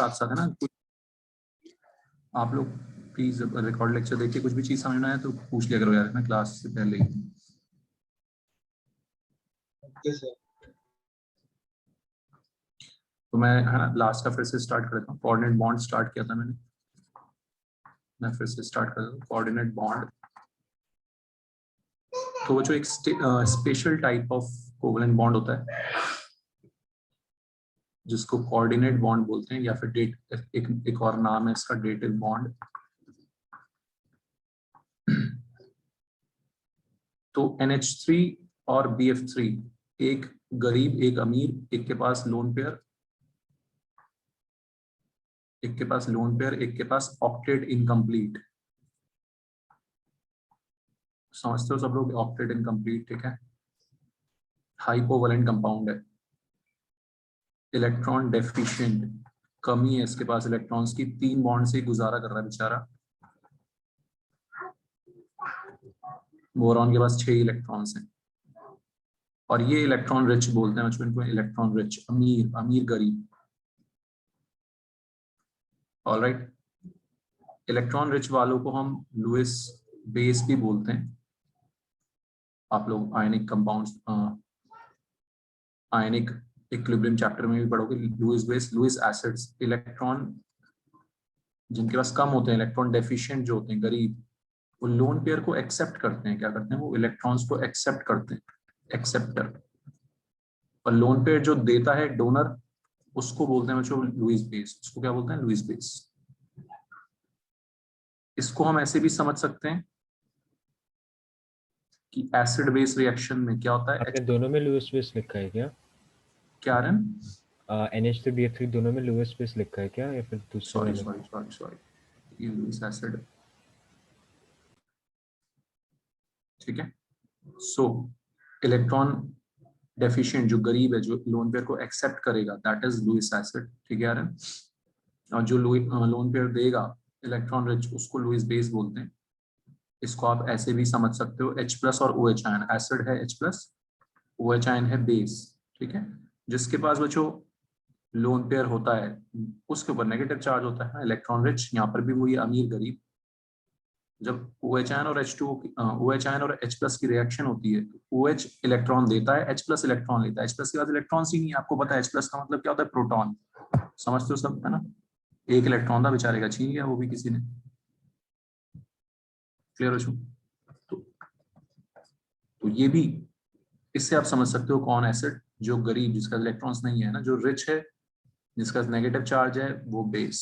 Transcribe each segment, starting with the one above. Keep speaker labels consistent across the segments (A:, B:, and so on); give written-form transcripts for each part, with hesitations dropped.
A: साथ साथ है ना, आप लोग प्लीज रिकॉर्ड लेक्चर देख के कुछ भी चीज समझना है तो पूछ लिया करो यार, मैं क्लास से पहले ही। तो मैं है ना लास्ट का फिर से स्टार्ट करता हूँ। कोऑर्डिनेट बॉन्ड स्टार्ट किया था मैंने, मैं फिर से स्टार्ट करता हूँ। कोऑर्डिनेट बॉन्ड तो वो जो एक special type of covalent bond होता है जिसको कोऑर्डिनेट बॉन्ड बोलते हैं, या फिर एक और नाम है इसका डेटिव बॉन्ड। तो NH3 और BF3, एक गरीब एक अमीर, एक के पास लोन पेयर, एक के पास लोन पेयर, एक के पास ऑक्टेट इनकम्प्लीट। समझते हो सब लोग ऑक्टेट इनकम्प्लीट? ठीक है, हाइपोवैलेंट कंपाउंड है, इलेक्ट्रॉन डेफिशिएंट, कमी है इसके पास इलेक्ट्रॉन्स की, 3 बॉन्ड से गुजारा कर रहा है बेचारा। बोरॉन के पास 6 इलेक्ट्रॉन्स हैं, और ये इलेक्ट्रॉन रिच बोलते हैं बच्चों इनको, इलेक्ट्रॉन रिच, अमीर, अमीर गरीब। ऑलराइट, इलेक्ट्रॉन रिच वालों को हम लुइस बेस भी बोलते हैं। आप लोग ionic compounds, ionic equilibrium chapter में भी पढ़ोगे। Lewis base, Lewis acids, electron जिनके पास कम होते हैं, इलेक्ट्रॉन डेफिशिएंट जो होते हैं, गरीब, वो लोन पेयर को एक्सेप्ट करते हैं। क्या करते हैं वो? इलेक्ट्रॉन्स को एक्सेप्ट करते हैं, एक्सेप्टर। और लोन पेयर जो देता है, डोनर, उसको बोलते हैं बच्चों लुइस बेस। उसको क्या बोलते हैं? Lewis base. इसको हम ऐसे भी समझ सकते हैं कि एसिड बेस रिएक्शन में क्या होता है,
B: आपने दोनों में लुईस बेस लिखा है क्या?
A: क्या रन?
B: NH3BF3 दोनों में लुईस बेस लिखा है क्या, या फिर दूसरे
A: सॉरी
B: वाले?
A: सॉरी सॉरी सॉरी, ये लुइस एसिड। ठीक है, सो इलेक्ट्रॉन डेफिशिएंट जो गरीब है, जो लोन पेयर को एक्सेप्ट करेगा, दैट इज लुइस एसिड। ठीक है यार? और जो लोन पेयर देगा, इलेक्ट्रॉन रिच, उसको लुइस बेस बोलते हैं। इसको आप ऐसे भी समझ सकते हो, H प्लस और OH आयन, एसिड है H प्लस, OH आयन है बेस। ठीक है, जिसके पास बच्चों लोन पेयर होता है उसके ऊपर नेगेटिव चार्ज होता है, इलेक्ट्रॉन रिच। यहाँ पर भी वही अमीर गरीब। जब OH आयन और OH आयन और H प्लस की रिएक्शन होती है, तो OH इलेक्ट्रॉन देता है, H प्लस इलेक्ट्रॉन लेता है। H प्लस के बाद इलेक्ट्रॉन ही नहीं है, आपको पता है H प्लस का मतलब क्या होता है? प्रोटॉन। समझते हो सब, है ना? एक इलेक्ट्रॉन था बेचारे का, छीन लिया वो भी किसी ने। क्लियर हो? तो, तो ये भी, इससे आप समझ सकते हो कौन एसिड, जो गरीब, जिसका इलेक्ट्रॉन्स नहीं है ना, जो रिच है, जिसका नेगेटिव चार्ज है, वो बेस।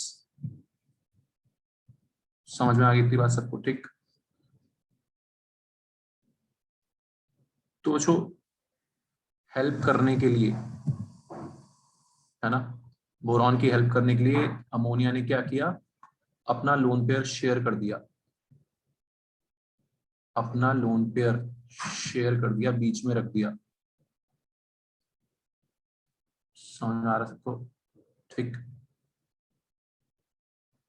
A: समझ में आ गई इतनी बात सबको? ठीक। तो जो हेल्प करने के लिए, है ना, बोरॉन की हेल्प करने के लिए अमोनिया ने क्या किया? अपना लोन पेयर शेयर कर दिया, अपना लोन पेयर शेयर कर दिया, बीच में रख दिया। समझ में आ रहा सबको? ठीक।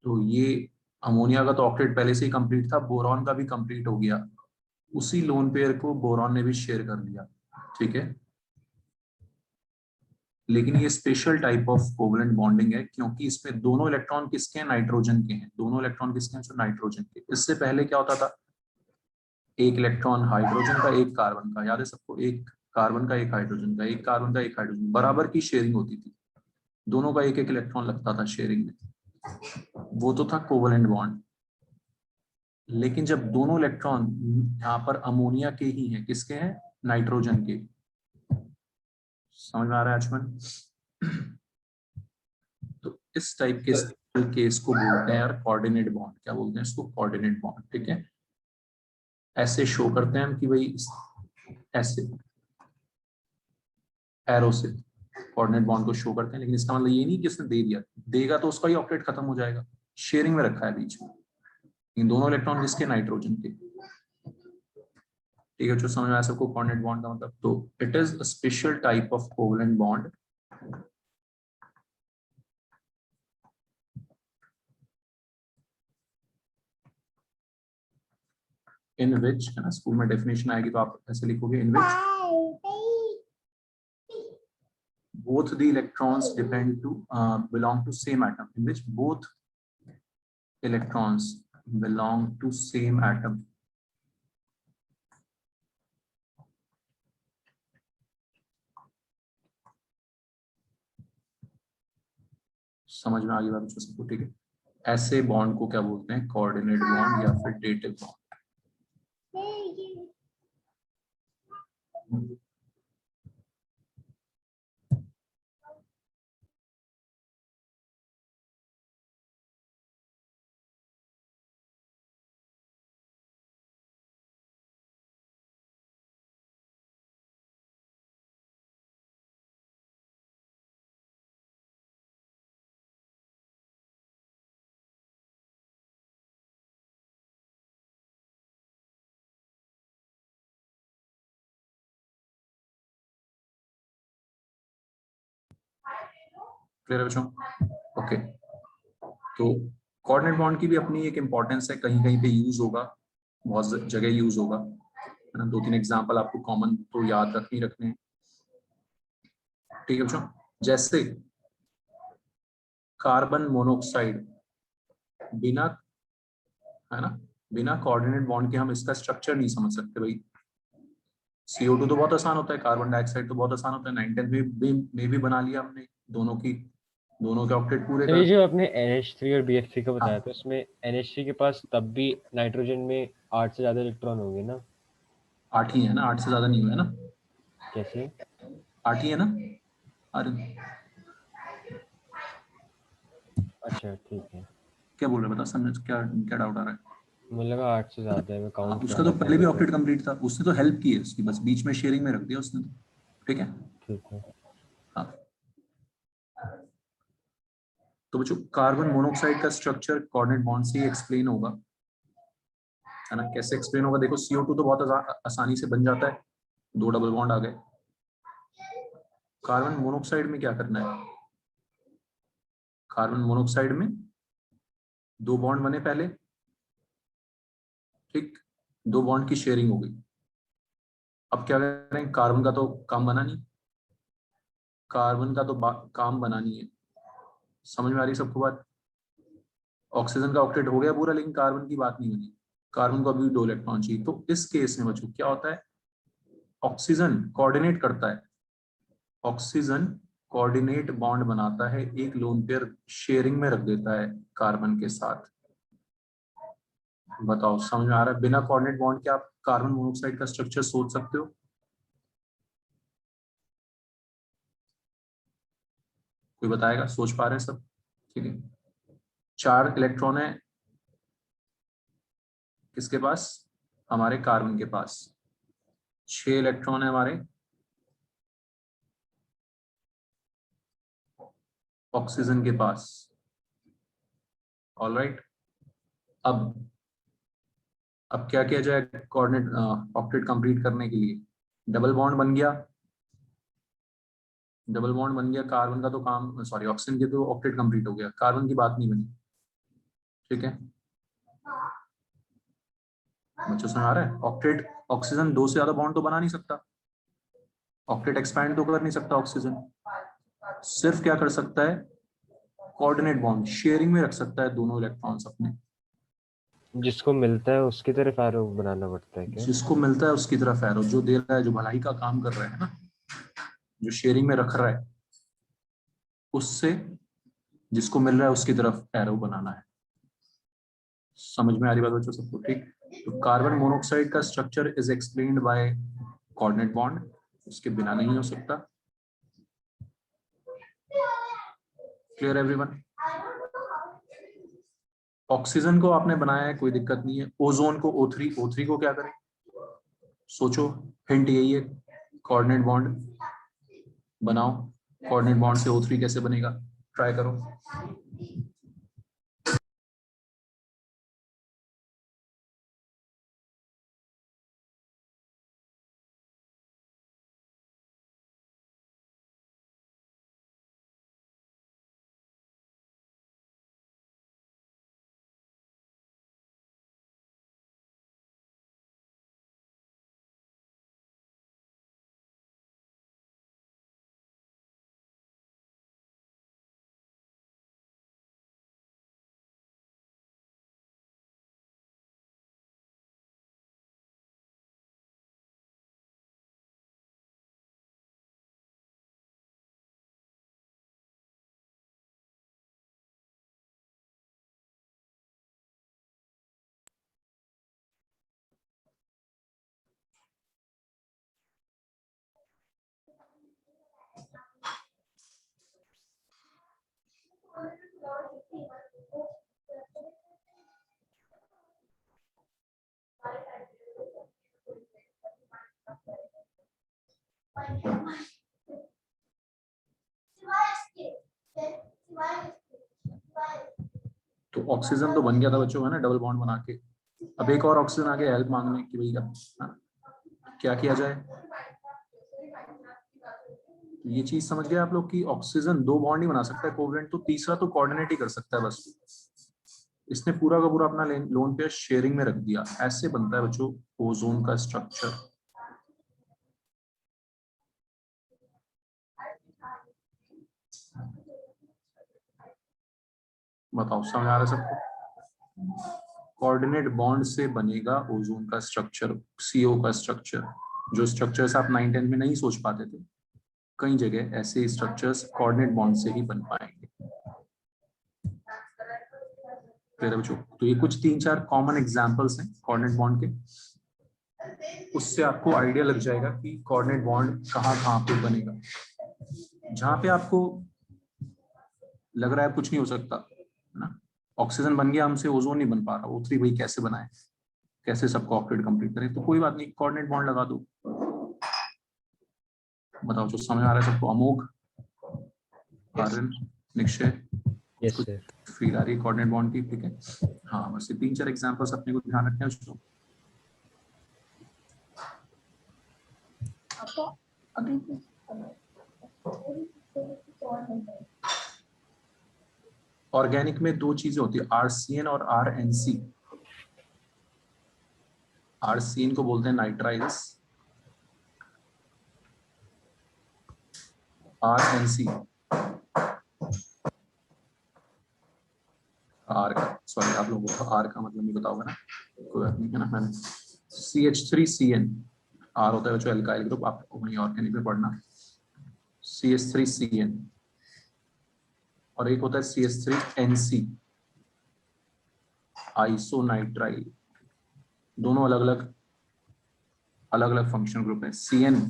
A: तो ये अमोनिया का तो ऑक्टेट पहले से ही कंप्लीट था, बोरॉन का भी कंप्लीट हो गया। उसी लोन पेयर को बोरॉन ने भी शेयर कर लिया। ठीक है, लेकिन ये special type of covalent bonding है, क्योंकि इसमें दोनों इलेक्ट्रॉन किसके हैं? नाइट्रोजन के हैं। दोनों इलेक्ट्रॉन किसके हैं? जो नाइट्रोजन के। इससे पहले क्या होता था? एक इलेक्ट्रॉन हाइड्रोजन का, एक कार्बन का। याद है सबको? एक कार्बन का, एक हाइड्रोजन का, एक कार्बन का, एक हाइड्रोजन, बराबर की शेयरिंग होती थी। दोनों का एक एक इलेक्ट्रॉन लगता था शेयरिंग में। वो तो था कोवलेंट बॉन्ड। लेकिन जब दोनों इलेक्ट्रॉन यहाँ पर अमोनिया के ही हैं, किसके हैं? नाइट्रोजन के। समझ में आ रहा है आचमन? तो इस टाइप के केस को बोलते हैं यार कोऑर्डिनेट बॉन्ड। क्या बोलते हैं इसको? Coordinate bond. ठीक है, ऐसे शो करते हैं हम कि भाई ऐसे एरो से कोऑर्डिनेट बॉन्ड को शो करते हैं। लेकिन इसका मतलब ये नहीं कि इसने दे दिया, देगा तो उसका ही ऑक्टेट खत्म हो जाएगा। शेयरिंग में रखा है बीच में इन दोनों इलेक्ट्रॉन, किसके? नाइट्रोजन के। ठीक है, जो समझ में आया सबको कोऑर्डिनेट बॉन्ड का मतलब? तो it is a special type of covalent bond in which, है ना, स्कूल में डेफिनेशन आएगी तो आप ऐसे लिखोगे, इन विच both the electrons depend to belong to same atom, in which both electrons belong to same atom. समझ में आ गई बात बच्चों सबको? ठीक है, ऐसे बॉन्ड को क्या बोलते हैं? कोऑर्डिनेट बॉन्ड या फिर डेटिव बॉन्ड। क्लियर है बच्चों? ओके, तो कोऑर्डिनेट बॉन्ड की भी अपनी एक इंपॉर्टेंस है, कहीं कहीं पे यूज होगा, बहुत जगह यूज होगा, है ना। 2-3 एग्जांपल आपको कॉमन तो याद रखने हैं। ठीक है बच्चों, जैसे कार्बन मोनोऑक्साइड, बिना, है ना, बिना कोऑर्डिनेट बॉन्ड के हम इसका स्ट्रक्चर नहीं समझ सकते भाई। CO2 तो बहुत आसान होता है, कार्बन डाइऑक्साइड तो बहुत आसान होता है, 9th में भी बना लिया हमने, दोनों के ऑक्टेट पूरे
B: तो ये
A: कर।
B: जो आपने NH3 और BH3 का बताया
A: हाँ,
B: था, उसमें NH3 के पास तब भी नाइट्रोजन में 8 से ज्यादा इलेक्ट्रॉन होंगे ना?
A: 8 ही है ना, 8 से ज्यादा नहीं हुआ है ना,
B: कैसे?
A: 8 ही है ना। अरे
B: अच्छा ठीक है,
A: क्या बोल रहे, बता समझ, क्या क्या डाउट आ रहा है?
B: मुझे लगा 8 से ज्यादा है, मैं
A: हाँ,
B: काउंट
A: उसका तो
B: करना था
A: पहले भी
B: अभी तो।
A: ऑक्टेट कंप्लीट था, उसने तो हेल्प की है उसकी, बस बीच में शेयरिंग में रख दिया उसने तो। ठीक है।
B: ठीक है।
A: हाँ, तो बच्चों कार्बन मोनोऑक्साइड का स्ट्रक्चर कोऑर्डिनेट बॉन्ड से ही एक्सप्लेन होगा, है ना। कैसे एक्सप्लेन होगा? देखो CO2 तो बहुत आसानी से बन जाता है, 2 डबल बॉन्ड आ गए। कार्बन मोनोऑक्साइड में क्या करना है? कार्बन मोनोऑक्साइड में 2 बॉन्ड बने पहले, ठीक, 2 बॉन्ड की शेयरिंग हो गई। अब क्या करें? कार्बन का तो काम बना नहीं, कार्बन का तो काम बना नहीं है। समझ में आ रही सबको बात? ऑक्सीजन का ऑक्टेट हो गया पूरा, लेकिन कार्बन की बात नहीं बनी, कार्बन को अभी 2 इलेक्ट्रॉन चाहिए। तो इस केस में बच्चों क्या होता है? ऑक्सीजन कोऑर्डिनेट करता है, ऑक्सीजन कोऑर्डिनेट बॉन्ड बनाता है, एक लोन पेयर शेयरिंग में रख देता है कार्बन के साथ। बताओ समझ में आ रहा है? बिना कोऑर्डिनेट बॉन्ड के आप कार्बन मोनोऑक्साइड का स्ट्रक्चर सोच सकते हो? कोई बताएगा? सोच पा रहे हैं सब? ठीक है, 4 इलेक्ट्रॉन है किसके पास? हमारे कार्बन के पास। 6 इलेक्ट्रॉन है हमारे ऑक्सीजन के पास। ऑलराइट, अब क्या किया जाए कोऑर्डिनेट ऑक्टेट कंप्लीट करने के लिए? डबल बॉन्ड बन गया, डबल बॉन्ड बन गया, कार्बन का तो काम, सॉरी ऑक्सीजन के तो ऑक्टेट कंप्लीट हो गया, कार्बन की बात नहीं बनी। ठीक है, बच्चों समझ आ रहा है? ऑक्टेट, ऑक्सीजन 2 से ज्यादा बॉन्ड तो बना नहीं सकता, ऑक्टेट एक्सपैंड तो कर नहीं सकता ऑक्सीजन, सिर्फ क्या कर सकता है? कोऑर्डिनेट बॉन्ड शेयरिंग में रख सकता है दोनों इलेक्ट्रॉन्स अपने।
B: जिसको मिलता है उसकी तरफ एरो बनाना पड़ता है क्या?
A: जिसको मिलता है उसकी तरफ एरो, जो दे रहा है, जो भलाई का काम कर रहा है ना, जो शेयरिंग में रख रहा है, उससे जिसको मिल रहा है उसकी तरफ एरो बनाना है। समझ में आ रही बात बच्चों सबको? ठीक, तो कार्बन मोनोऑक्साइड का structure is explained by coordinate bond, उसके बिना नहीं हो सकता। Clear everyone? ऑक्सीजन को आपने बनाया है, कोई दिक्कत नहीं है। ओजोन को O3 को क्या करें? सोचो, हिंट यही है, कोऑर्डिनेट बॉन्ड बनाओ, कोऑर्डिनेट बॉन्ड से O3 कैसे बनेगा? ट्राई करो। तो ऑक्सीजन तो बन गया था बच्चों है ना, डबल बॉन्ड बना के। अब एक और ऑक्सीजन आ गया हेल्प मांगने की भैया, क्या किया जाए। ये चीज समझ गए आप लोग कि ऑक्सीजन दो बॉन्ड ही बना सकता है कोवेलेंट, तो तीसरा तो कोऑर्डिनेट ही कर सकता है बस। इसने पूरा का पूरा अपना लोन पेयर शेयरिंग में रख दिया। ऐसे बनता है बच्चों ओजोन का स्ट्रक्चर। बताओ समझ आ रहा है सबको। कोऑर्डिनेट बॉन्ड से बनेगा ओजोन का स्ट्रक्चर, सीओ का स्ट्रक्चर। जो स्ट्रक्चर्स आप 9-10 में नहीं सोच पाते थे, कई जगह ऐसे स्ट्रक्चर्स कोऑर्डिनेट बॉन्ड से ही बन पाएंगे। फिर बच्चों तो ये कुछ 3-4 कॉमन एग्जांपल्स हैं कोऑर्डिनेट बॉन्ड के। उससे आपको आइडिया लग जाएगा कि कोऑर्डिनेट बॉन्ड कहाँ कहाँ पे बनेगा। जहां पे आपको लग रहा है कुछ नहीं हो सकता है ना, ऑक्सीजन बन गया हमसे, ओजोन नहीं बन पा रहा, O3 भाई कैसे बनाए, कैसे सबको ऑक्टेट कंप्लीट करें, तो कोई बात नहीं, कोऑर्डिनेट बॉन्ड लगा दो। बताओ जो समझ आ रहा है सबको। अमोघ, आर्यन, निक्षय,
B: यस
A: कुछ
B: सर।
A: फील आ रही है कोऑर्डिनेट बॉन्ड की? ठीक है, हाँ बस ये 3-4 एग्जांपल्स अपने को ध्यान रखने हैं उसको। ऑर्गेनिक में दो चीजें होती है, आरसीएन और आरएनसी। आरसीएन को बोलते हैं नाइट्राइल्स, आरएनसी आर का, सॉरी आप लोगों को आर का मतलब नहीं पता होगा ना, कोई बात नहीं है ना। मैंने CH3CN, आर होता है जो एल्काइल ग्रुप, आपको वहीं ऑर्गेनिक में पढ़ना, CH3CN, और एक होता है CH3NC, आइसोनाइट्राइल। दोनों अलग अलग फंक्शनल ग्रुप है। CN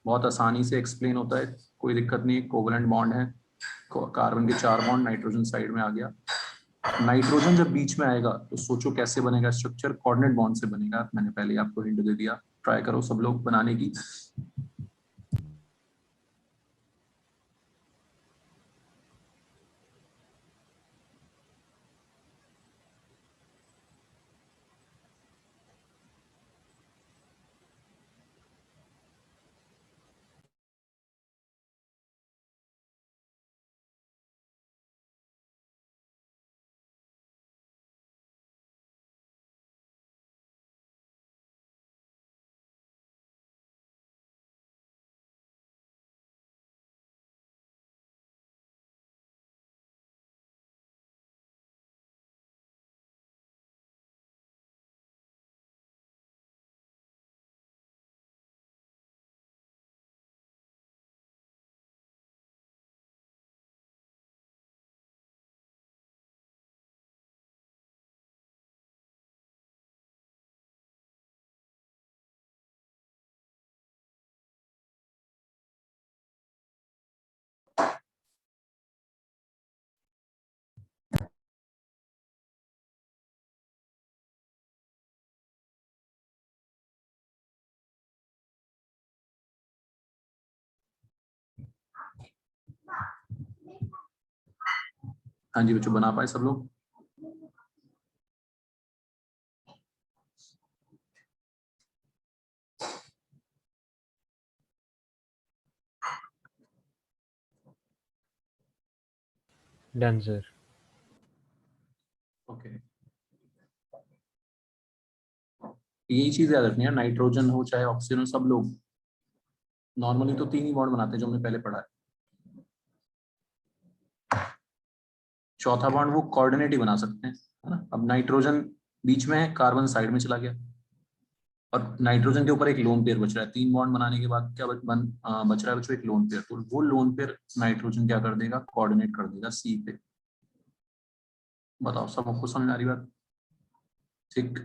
A: बहुत आसानी से एक्सप्लेन होता है, कोई दिक्कत नहीं, कोवेलेंट बॉन्ड है, कार्बन के 4 बॉन्ड, नाइट्रोजन साइड में आ गया। नाइट्रोजन जब बीच में आएगा तो सोचो कैसे बनेगा स्ट्रक्चर, कोऑर्डिनेट बॉन्ड से बनेगा। मैंने पहले आपको हिंट दे दिया, ट्राई करो सब लोग बनाने की। हाँ जी बच्चों, बना पाए सब लोग?
B: Done sir.
A: ओके, यही चीज याद रखनी है, नाइट्रोजन हो चाहे ऑक्सीजन हो, सब लोग नॉर्मली तो 3 ही बॉन्ड बनाते हैं जो हमने पहले पढ़ा है। चौथा बॉन्ड वो कोऑर्डिनेट ही बना सकते हैं, है ना। अब नाइट्रोजन बीच में है, कार्बन साइड में चला गया, और नाइट्रोजन के ऊपर एक लोन पेयर बच रहा है। 3 बॉन्ड बनाने के बाद क्या बच रहा है बच्चों? एक लोन पेयर। तो वो लोन पेयर नाइट्रोजन क्या कर देगा? कोऑर्डिनेट कर देगा सी पे। बताओ सबको समझ आ रही बात? ठीक,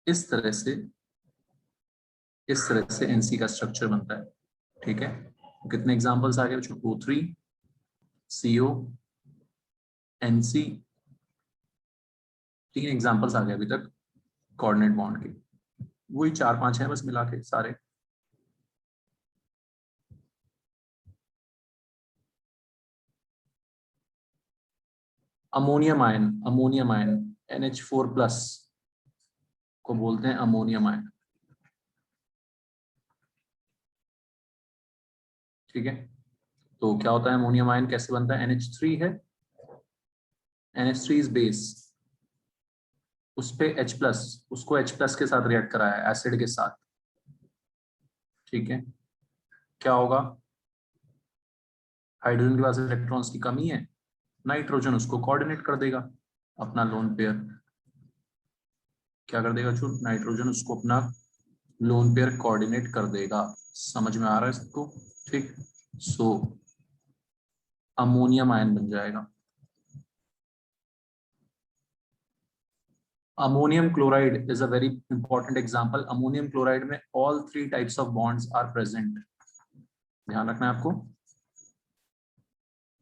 A: इस तरह से एनसी का स्ट्रक्चर बनता है। ठीक है, कितने एग्जांपल्स आ गए बच्चों? O3, CO, NC, 3 एग्जांपल्स आ गए अभी तक कोऑर्डिनेट बॉन्ड के, वही 4-5 हैं बस मिला के सारे। अमोनियम आयन NH4+ को बोलते हैं अमोनियम आयन, ठीक है। तो क्या होता है अमोनियम आयन, कैसे बनता है, NH3 है, NH3 इज बेस, उस पे H+, उसको H+ के साथ रिएक्ट कराया है एसिड के साथ, ठीक है। क्या होगा, हाइड्रोजन के पास इलेक्ट्रॉन्स की कमी है, नाइट्रोजन उसको कोऑर्डिनेट कर देगा अपना लोन पेयर, क्या कर देगा छो, नाइट्रोजन उसको अपना लोन पेयर कोऑर्डिनेट कर देगा। समझ में आ रहा है सबको, ठीक। सो अमोनियम आयन बन जाएगा। Ammonium chloride is a very important example. Ammonium chloride में all 3 types of bonds are present, ध्यान रखना है आपको,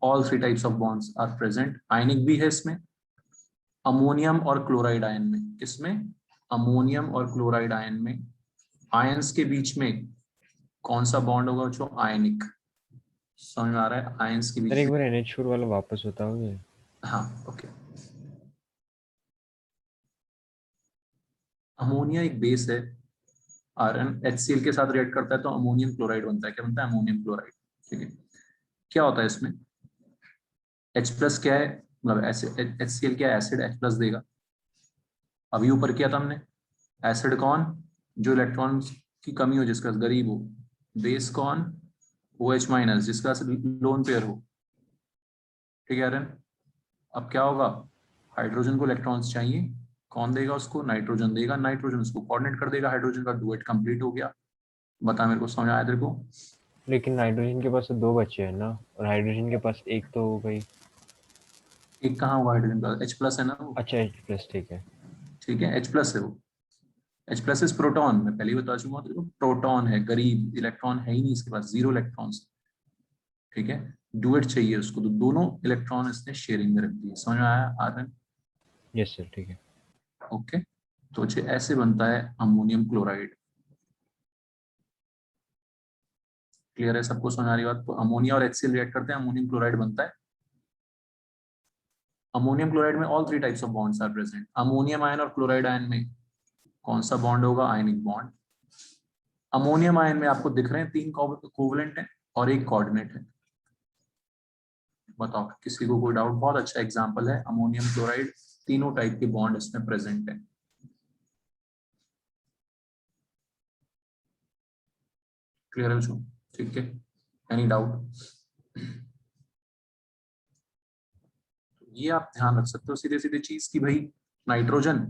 A: all 3 types of bonds are present. Ionic भी है इसमें, अमोनियम और क्लोराइड आयन में, किसमें, अमोनियम और क्लोराइड आयन में। आयंस के बीच में कौन सा बॉन्ड होगा जो, आयनिक, समझ में आ रहा है, आयंस के
B: सर
A: बीच
B: एक
A: में।
B: बार NH4 वाला वापस बताओगे?
A: हाँ ओके, अमोनिया एक बेस है, आयरन HCl के साथ रिएक्ट करता है तो अमोनियम क्लोराइड बनता है, क्या बनता है, अमोनियम क्लोराइड, ठीक है। क्या होता है इसमें, H+ क्या है, मतलब HCl क्या है, एसिड H+ देगा। अभी ऊपर किया था हमने, एसिड कौन, जो इलेक्ट्रॉन की कमी हो, जिसका गरीब हो, बेस कौन, OH-, जिसका लोन पेयर हो, ठीक है आयरन। अब क्या होगा, हाइड्रोजन को इलेक्ट्रॉन्स चाहिए, कौन देगा उसको, नाइट्रोजन देगा, नाइट्रोजन उसको कोऑर्डिनेट कर देगा, हाइड्रोजन का डुएट कंप्लीट हो गया। बता मेरे को, समझ आया तेरे को।
B: लेकिन नाइट्रोजन के पास तो 2 बचे हैं ना, और हाइड्रोजन के पास एक तो हो गई।
A: एक कहाँ हुआ हाइड्रोजन का, H+ है ना वो,
B: अच्छा H+, ठीक है।
A: ठीक है, H+ है वो। H+ इज प्रोटॉन, मैं पहले ही बता चुका हूँ तेरे को, प्रोटॉन है, गरीब, इलेक्ट्रॉन है ही नहीं इसके पास, 0 इलेक्ट्रॉन्स, ठीक है। डुएट चाहिए उसको, तो दोनों इलेक्ट्रॉन इसने शेयरिंग में रख दिए, समझ में आया आर्यन,
B: यस सर, ठीक है।
A: ओके। तो ऐसे बनता है अमोनियम क्लोराइड। क्लियर है सबको, समझ आ रही बात। तो अमोनिया और HCl रिएक्ट करते हैं, अमोनियम क्लोराइड बनता है। अमोनियम क्लोराइड में all 3 types of bonds are present. Ammonium ion और क्लोराइड आयन में कौन सा बॉन्ड होगा, आयनिक बॉन्ड। अमोनियम आयन में आपको दिख रहे हैं 3 कोवलेंट है और 1 कोऑर्डिनेट है। बताओ किसी को कोई डाउट, बहुत अच्छा एग्जांपल है अमोनियम क्लोराइड, तीनों टाइप के बॉन्ड इसमें प्रेजेंट है। क्लियर है बच्चों, ठीक है, एनी डाउट। ये आप ध्यान रख सकते हो सीधे सीधे चीज की भाई, nitrogen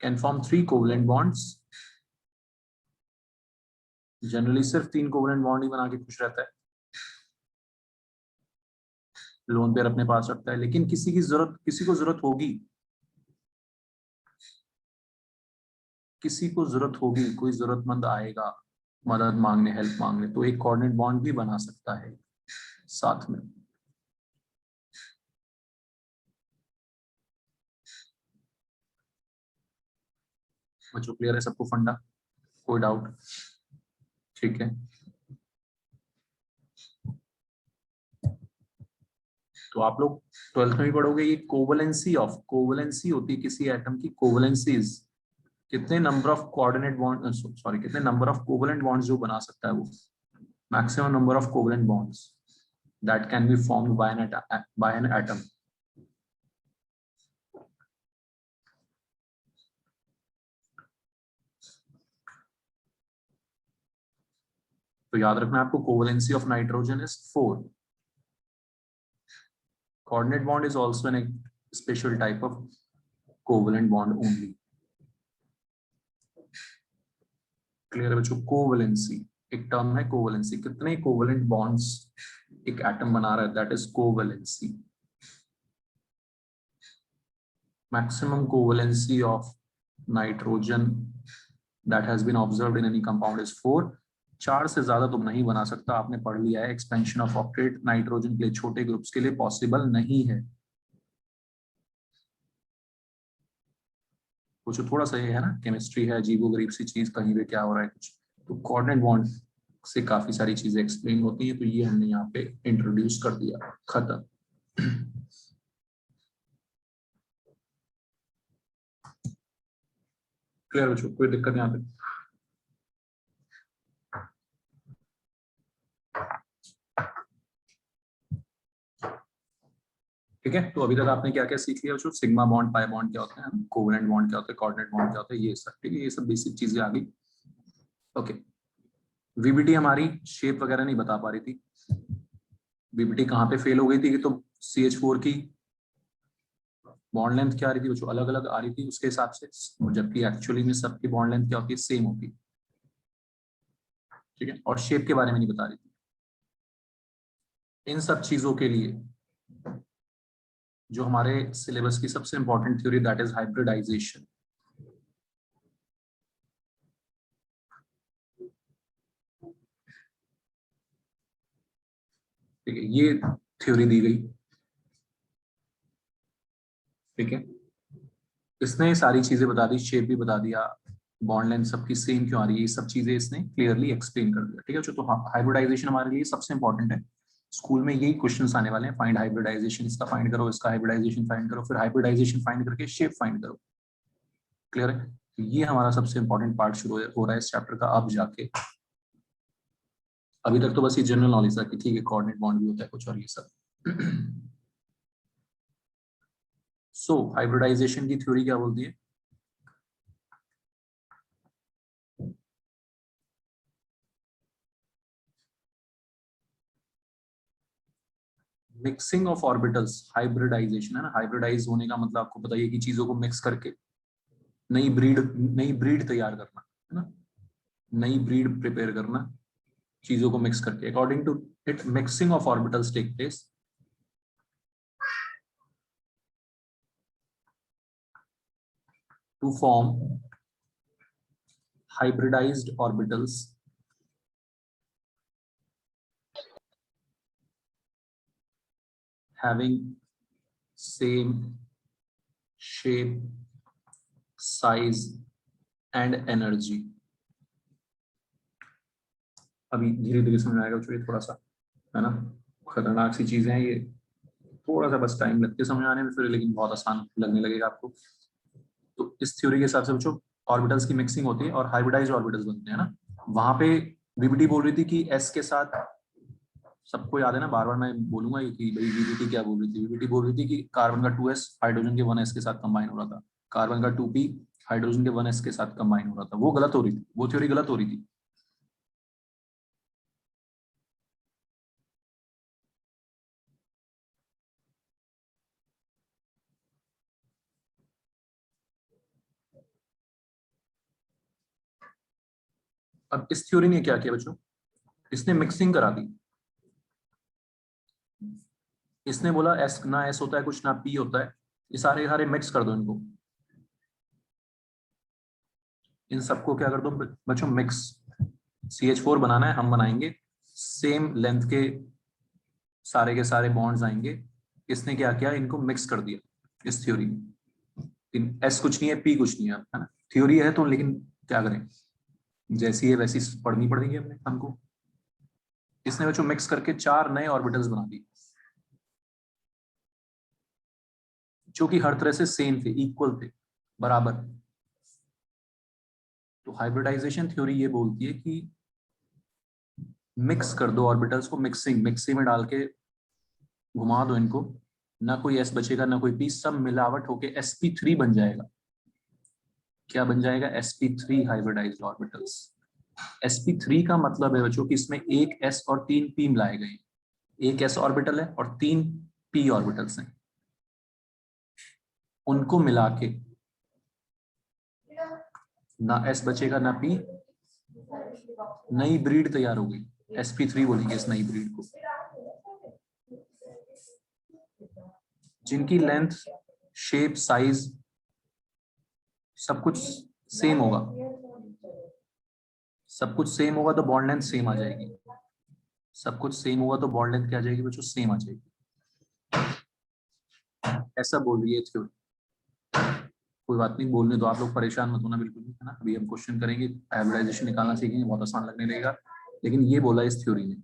A: can form 3 covalent bonds, generally सिर्फ 3 कोवलेंट बॉन्ड ही बना के खुश रहता है, लोन पेयर अपने पास रखता है, लेकिन किसी को जरूरत होगी, किसी को जरूरत होगी, कोई जरूरतमंद आएगा मदद मांगने, हेल्प मांगने, तो एक कोऑर्डिनेट बॉन्ड भी बना सकता है साथ में। बच्चों क्लियर है सबको फंडा, कोई डाउट, ठीक है। तो आप लोग 12th में भी पढ़ोगे, ये कोवलेंसी होती है किसी एटम की, कोवलेंसीज, कितने number of coordinate bond, sorry कितने नंबर ऑफ कोवलेंट बॉन्ड्स जो बना सकता है वो, maximum number of covalent bonds that can be formed by an atom. तो याद रखना आपको, covalency of nitrogen is 4, coordinate bond is also a special type of covalent bond only. Clear है बच्चों, कोवलेंसी एक टर्म है, कोवलेंसी कितने कोवलेंट बॉन्ड्स एक एटम बना रहा है, that is covalency. Maximum covalency of nitrogen that has been observed in any compound is 4। 4 से ज्यादा तुम नहीं बना सकता, आपने पढ़ लिया है, एक्सपेंशन ऑफ ऑक्टेट नाइट्रोजन के लिए छोटे ग्रुप्स के लिए पॉसिबल नहीं है, वो जो थोड़ा सा ये है ना, केमिस्ट्री है, अजीबो गरीब सी चीज, कहीं पे क्या हो रहा है कुछ, तो कोऑर्डिनेट बॉन्ड से काफी सारी चीजें एक्सप्लेन होती हैं, तो ये हमने यहाँ पे इंट्रोड्यूस कर दिया, खत्म। क्लियर बच्चों, कोई दिक्कत यहाँ पे? ठीक है, तो अभी तक आपने क्या क्या सीख लिया बच्चों? सिग्मा बॉन्ड, पाई बॉन्ड क्या होते हैं, कोवेलेंट बॉन्ड क्या होते हैं, कोऑर्डिनेट बॉन्ड क्या होते हैं, ये सब। ठीक है, ये सब बेसिक चीजें आ गई। ओके, वीबीटी हमारी शेप वगैरह नहीं बता पा रही थी। वीबीटी कहाँ पे फेल हो गई थी कि, तो CH4 की बॉन्ड लेंथ क्या आ रही थी बच्चों, अलग अलग आ रही थी उसके हिसाब से, जबकि एक्चुअली में सबकी बॉन्ड लेंथ क्या होती है, सेम होती है। ठीक है, और शेप के बारे में नहीं बता रही थी। इन सब चीजों के लिए जो हमारे सिलेबस की सबसे important theory, that is hybridization. ठीक है, ये थ्योरी दी गई। ठीक है, इसने सारी चीजें बता दी, शेप भी बता दिया, बॉन्ड लेंथ सबकी सेम क्यों आ रही है, ये सब चीजें इसने क्लियरली एक्सप्लेन कर दिया। ठीक है, तो हाइब्रिडाइजेशन हमारे लिए सबसे इंपॉर्टेंट है। स्कूल में यही क्वेश्चंस आने वाले हैं, फाइंड हाइब्रिडाइजेशन, इसका फाइंड करो, इसका हाइब्रिडाइजेशन फाइंड करो, फिर हाइब्रिडाइजेशन फाइंड करके शेप फाइंड करो। क्लियर है? तो ये हमारा सबसे इंपॉर्टेंट पार्ट शुरू हो रहा है इस चैप्टर का अब जाके। अभी तक तो बस ये जनरल नॉलेज था कि ठीक है, कोऑर्डिनेट बॉन्ड भी होता है कुछ, और ये सब। सो हाइब्रिडाइजेशन की थ्योरी क्या बोलती है? मिक्सिंग ऑफ ऑर्बिटल्स, हाइब्रिडाइजेशन है ना। हाइब्रिडाइज होने का मतलब आपको पता ही है कि चीजों को मिक्स करके नई ब्रीड तैयार करना, है ना, नई ब्रीड प्रिपेयर करना, चीजों को मिक्स करके। According to it, mixing of orbitals take place to form hybridized orbitals having same shape, size and energy। अभी धीरे धीरे समझ आएगा बच्चों, ये थोड़ा सा है ना खतरनाक सी चीजें हैं ये, थोड़ा सा बस टाइम लगते समझ आने में, फिर लेकिन बहुत आसान लगने लगेगा आपको। तो इस थ्योरी के हिसाब से बच्चों ऑर्बिटल्स की मिक्सिंग होती है और हाइब्रिडाइज्ड ऑर्बिटल्स बनते हैं ना। वहां पे वीबीटी बोल रही थी कि एस के साथ, सबको याद है ना, बार बार मैं बोलूंगा ये कि भाई वीबीटी क्या बोल रही थी। वीबीटी बोल रही थी कि कार्बन का 2s हाइड्रोजन के 1s के साथ कंबाइन हो रहा था, कार्बन का 2p हाइड्रोजन के 1s के साथ कंबाइन हो रहा था। वो गलत हो रही थी, वो थ्योरी गलत हो रही थी। अब इस थ्योरी ने क्या किया बच्चों, इसने मिक्सिंग करा दी। इसने बोला एस ना एस होता है कुछ, ना पी होता है, ये सारे सारे मिक्स कर दो इनको, इन सबको क्या कर दो बच्चों, मिक्स। CH4 बनाना है, हम बनाएंगे, सेम लेंथ के सारे के सारे बॉन्ड्स आएंगे। इसने क्या किया, इनको मिक्स कर दिया इस थ्योरी में। एस कुछ नहीं है, पी कुछ नहीं है ना, थ्योरी है तो, लेकिन क्या करें, जैसी है वैसी पढ़नी पड़ेगी हमने हमको। इसने बच्चों मिक्स करके 4 नए ऑर्बिटल्स बना दिए, जो कि हर तरह से सेम थे, इक्वल थे, बराबर। तो हाइब्रिडाइजेशन थ्योरी ये बोलती है कि मिक्स कर दो ऑर्बिटल्स को, मिक्सिंग, मिक्सी में डाल के घुमा दो इनको, ना कोई एस बचेगा ना कोई पी, सब मिलावट होके sp3 बन जाएगा। क्या बन जाएगा, sp3 हाइब्रिडाइज्ड ऑर्बिटल्स। sp3 का मतलब है बच्चों कि इसमें एक s और 3 p मिलाए गए, एक s ऑर्बिटल है और 3 p ऑर्बिटल्स हैं, उनको मिला के ना s बचेगा ना p, नई ब्रीड तैयार हो गई, sp3 बोलेंगे इस नई ब्रीड को, जिनकी लेंथ, शेप, साइज सब कुछ सेम होगा। सब कुछ सेम होगा तो बॉन्ड लेंथ सेम आ जाएगी, सब कुछ सेम होगा तो बॉन्ड लेंथ क्या आ जाएगी बच्चों, सेम आ जाएगी। ऐसा बोल रही है थ्योरी। कोई बात नहीं, बोलने दो, आप लोग परेशान मत होना बिल्कुल भी, है ना। अभी हम क्वेश्चन करेंगे, हाइब्रिडाइजेशन निकालना सीखेंगे, बहुत आसान लगने लगेगा, लेकिन ये बोला इस थ्योरी ने।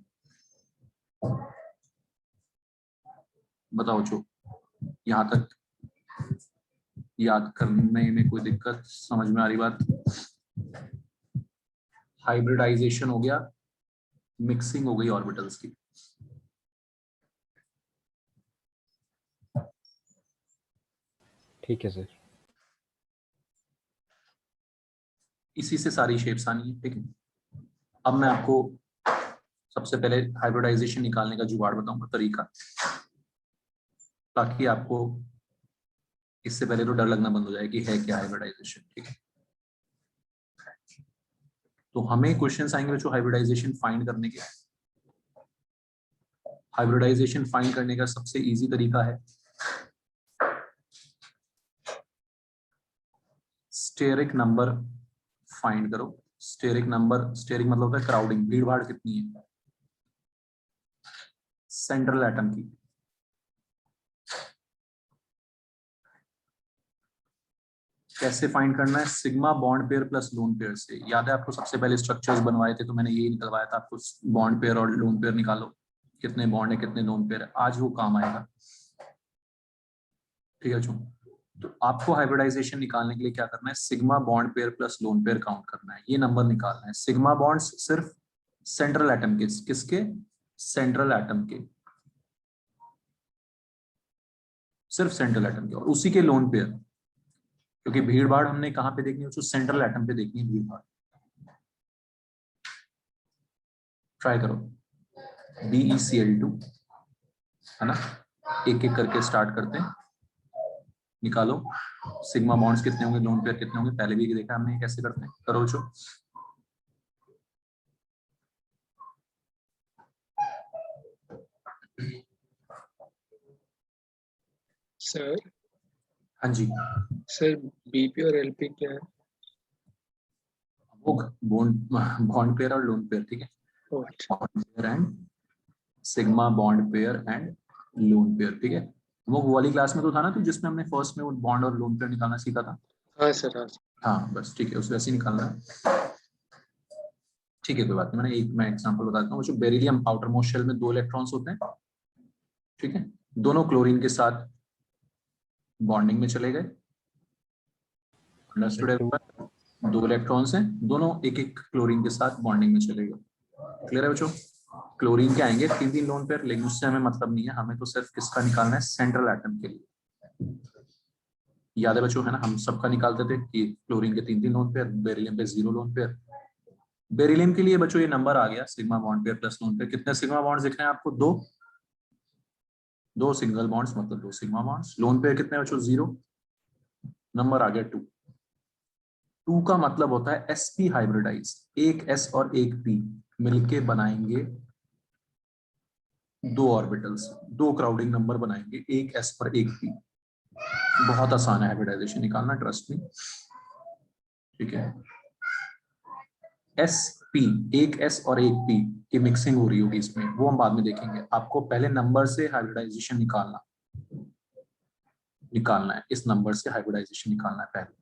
A: बताओ जो यहाँ तक याद करने में कोई दिक्कत, समझ में आ रही बात? हाइब्रिडाइजेशन हो गया, मिक्सिंग हो गई ऑर्बिटल्स की।
B: ठीक है सर।
A: इसी से सारी शेप्स आनी है, ठीक है। अब मैं आपको सबसे पहले हाइब्रिडाइजेशन निकालने का जुगाड़ बताऊंगा, तरीका, ताकि आपको इससे पहले तो डर लगना बंद हो जाए कि है क्या हाइब्रिडाइजेशन, ठीक है। तो हमें क्वेश्चंस आएंगे बच्चों हाइब्रिडाइजेशन फाइंड करने के। हाइब्रिडाइजेशन फाइंड करने का सबसे इजी तरीका है स्टेरिक नंबर फाइंड करो। स्टेरिक नंबर, स्टेरिक मतलब होता है क्राउडिंग, भीड़ भाड़ कितनी है सेंट्रल एटम की। कैसे फाइंड करना है? Sigma bond pair plus lone pair से। याद है आपको, सबसे पहले स्ट्रक्चर्स बनवाए थे तो मैंने यही निकलवाया था आपको, बॉन्ड पेयर और लोन पेयर निकालो, कितने बॉन्ड है कितने लोन पेयर है, आज वो काम आएगा, ठीक है। तो आपको हाइब्रिडाइजेशन निकालने के लिए क्या करना है? Sigma bond pair plus lone pair count करना है, ये नंबर निकालना है। सिग्मा बॉन्ड्स सिर्फ सेंट्रल एटम के, किसके? सेंट्रल एटम के, सिर्फ सेंट्रल एटम के, और उसी के लोन पेयर, क्योंकि भीड़ भाड़ हमने कहां पे देखनी है? उसको सेंट्रल एटम पे देखनी है भीड़ भाड़। ट्राई करो, BeCl2, है ना, एक एक करके स्टार्ट करते हैं, निकालो सिग्मा बॉन्ड्स कितने होंगे, लोन पेयर कितने होंगे, पहले भी देखा हमने कैसे करते हैं, करो जो।
C: सर
A: हाँ जी,
C: सर बीपी और एलपी क्या है?
A: वो बॉन्ड पेयर और लोन पेयर, ठीक है।
C: ओह, अच्छा।
A: Bond pair and sigma bond pair and lone pair, ठीक है। वो वाली क्लास में तो था ना, तो जिसमें हमने फर्स्ट में वो बॉन्ड और लोन पेयर निकालना सीखा था।
C: हाँ सर, हाँ सर।
A: हाँ बस ठीक है, उसे वैसे ही निकालना है, ठीक है, कोई बात नहीं। मैं एग्जांपल बताता हूँ। जो बेरिलियम आउटर मोस्ट शेल में 2 इलेक्ट्रॉन्स होते हैं, ठीक है, दोनों क्लोरीन के साथ बॉन्डिंग में चले गए, अंडरस्टूड है? 2 इलेक्ट्रॉन्स हैं, दोनों एक एक क्लोरीन के साथ बॉन्डिंग में चले गए, क्लियर है बच्चों? क्लोरीन के आएंगे 3 लोन पेयर, लेकिन उससे हमें मतलब नहीं है, हमें तो सिर्फ किसका निकालना है? सेंट्रल एटम के लिए। याद है बच्चों, है ना, हम सबका निकालते थे कि क्लोरीन के 3 लोन पेयर, बेरिलियम पे 0 लोन पेयर। बेरिलियम के लिए बच्चों ये नंबर आ गया, sigma bond pair plus lone pair. कितने सिग्मा बॉन्ड्स दिख रहे हैं आपको? 2 सिंगल बॉन्ड्स, मतलब 2 सिग्मा बॉन्ड्स। लोन पेयर कितने बच्चों? 0, नंबर आ गया 2 का मतलब होता है sp हाइब्रिडाइज, एक s और एक p मिलके बनाएंगे 2 ऑर्बिटल्स, 2 क्राउडिंग नंबर बनाएंगे, एक s पर एक p। बहुत आसान है हाइब्रिडाइजेशन निकालना, ट्रस्ट मी, ठीक है। sp, एक s और एक p की मिक्सिंग हो रही होगी इसमें, वो हम बाद में देखेंगे। आपको पहले नंबर से हाइब्रिडाइजेशन निकालना है, इस नंबर से हाइब्रिडाइजेशन निकालना है पहले,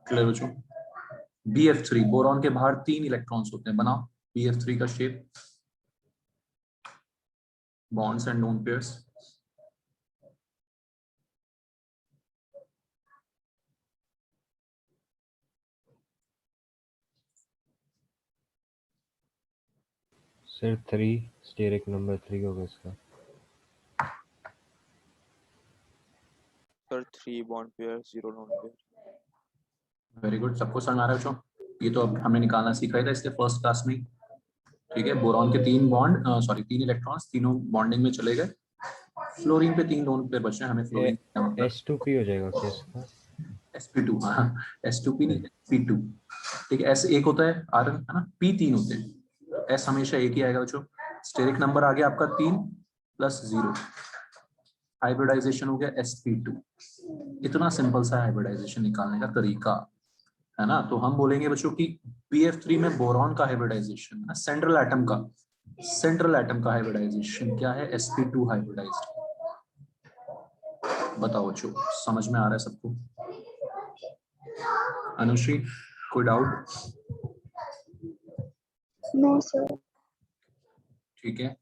A: क्लियर बच्चों? BF3, बोरॉन के बाहर 3 इलेक्ट्रॉन्स होते हैं, बनाओ BF3 का shape, bonds and lone pairs.
B: Sir 3 steric number 3 होगा इसका।
D: Sir 3 bond pair 0 lone pair.
A: Very good, सबको समझ आ रहा है बच्चों? ये तो अब हमने निकालना सीखा था इसके फर्स्ट क्लास में, ठीक है। बोरॉन के 3 इलेक्ट्रॉन्स, तीनों बॉन्डिंग में चले गए। फ्लोरीन पे 3 लोन पेयर बचे हैं, हमें फ्लोरीन क्या मतलब?
B: S2P हो जाएगा क्या इसका?
A: sp2, हाँ, s2p नहीं, sp2, ठीक है। s एक होता है आयरन, है ना, p 3 होते हैं, तो s हमेशा एक ही आएगा बच्चों। स्टेरिक नंबर आ गया आपका 3 + 0, हाइब्रिडाइजेशन हो गया sp2। इतना सिंपल सा हाइब्रिडाइजेशन निकालने का तरीका, है ना। तो हम बोलेंगे बच्चों की BF3 में बोरॉन का हाइब्रिडाइजेशन, सेंट्रल एटम का हाइब्रिडाइजेशन क्या है? sp2 hybridised. बताओ बच्चों, समझ में आ रहा है सबको? अनुश्री, कोई डाउट?
E: No sir.
A: ठीक है,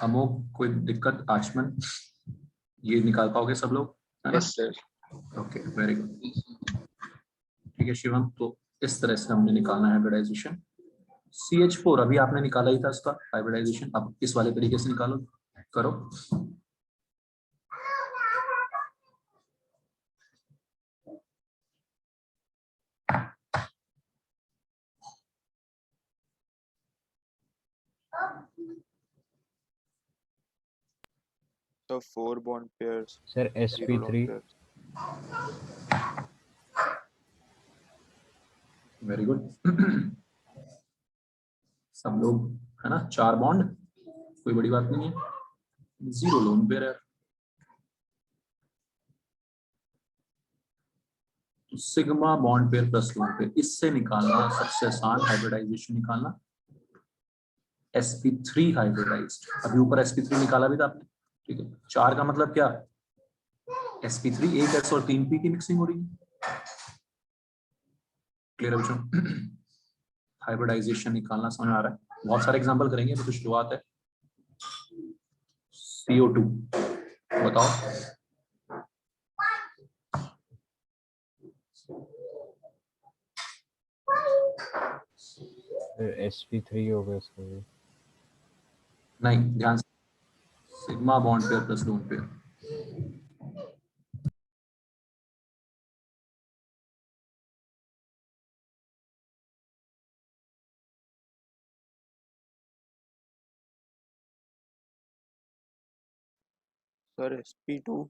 A: अमोक, कोई दिक्कत? आचमन, ये निकाल पाओगे सब लोग, है ना?
C: Yes sir.
A: Okay, very good. ठीक है शिवम, तो इस तरह से हमने निकालना है हाइब्रिडाइजेशन। CH4 अभी आपने निकाला ही था इसका हाइब्रिडाइजेशन, अब इस वाले तरीके से निकालो, करो।
D: So 4 bond pairs,
B: sir
D: 0
B: sp3
D: lone pairs.
A: Very good. सब लोग, है ना, 4 बॉन्ड, कोई बड़ी बात नहीं है, 0 लोन पेयर है। तो sigma bond pair plus lone pair, इससे निकालना सबसे आसान हाइब्रिडाइजेशन निकालना, sp3 हाइब्रिडाइज्ड। अभी ऊपर sp3 निकाला भी था आपने, ठीक है। 4 का मतलब क्या? sp3 एक s और 3p की मिक्सिंग हो रही है। क्लियर है बच्चों? हाइब्रिडाइजेशन निकालना समझ आ रहा है? बहुत सारे एग्जांपल करेंगे, तो शुरुआत है। CO2 बताओ।
B: sp3 हो गया इसका भी।
A: नहीं, ध्यान से, sigma bond pair plus lone pair.
D: Sir, sp2.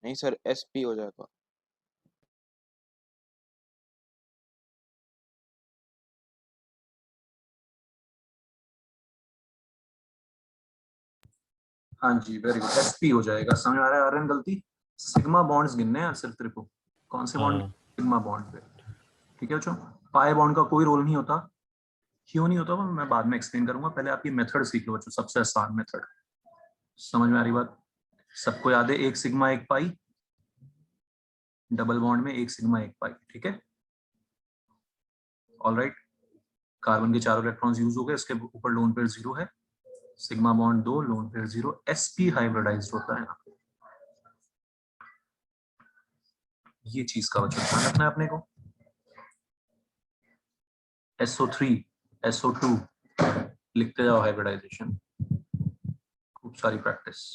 D: नहीं सर, sp हो जाएगा।
A: हाँ जी, वेरी गुड, sp हो जाएगा। समझ आ रहा है आर्यन? गलती, सिग्मा बॉन्ड्स गिनने हैं सिर्फ तेरे को। कौन से बॉन्ड?
B: हाँ
A: सिग्मा बॉन्ड पे। ठीक है बच्चों, पाई बॉन्ड का कोई रोल नहीं होता। क्यों नहीं होता वो मैं बाद में एक्सप्लेन करूंगा, पहले आप ये मेथड सीख लो बच्चों, सबसे आसान मेथड। समझ में आ रही बात? सबको याद है, एक सिग्मा एक पाई, डबल बॉन्ड में एक सिग्मा एक पाई, ठीक है। ऑलराइट, कार्बन के 4 इलेक्ट्रॉन्स यूज हो गए, इसके ऊपर लोन पेयर 0 है, sigma bond 2, lone pair 0, sp hybridized होता है। ये चीज का बच्चों ध्यान रखना है अपने को। SO3 SO2 लिखते जाओ हाइब्रिडाइजेशन, खूब सारी प्रैक्टिस।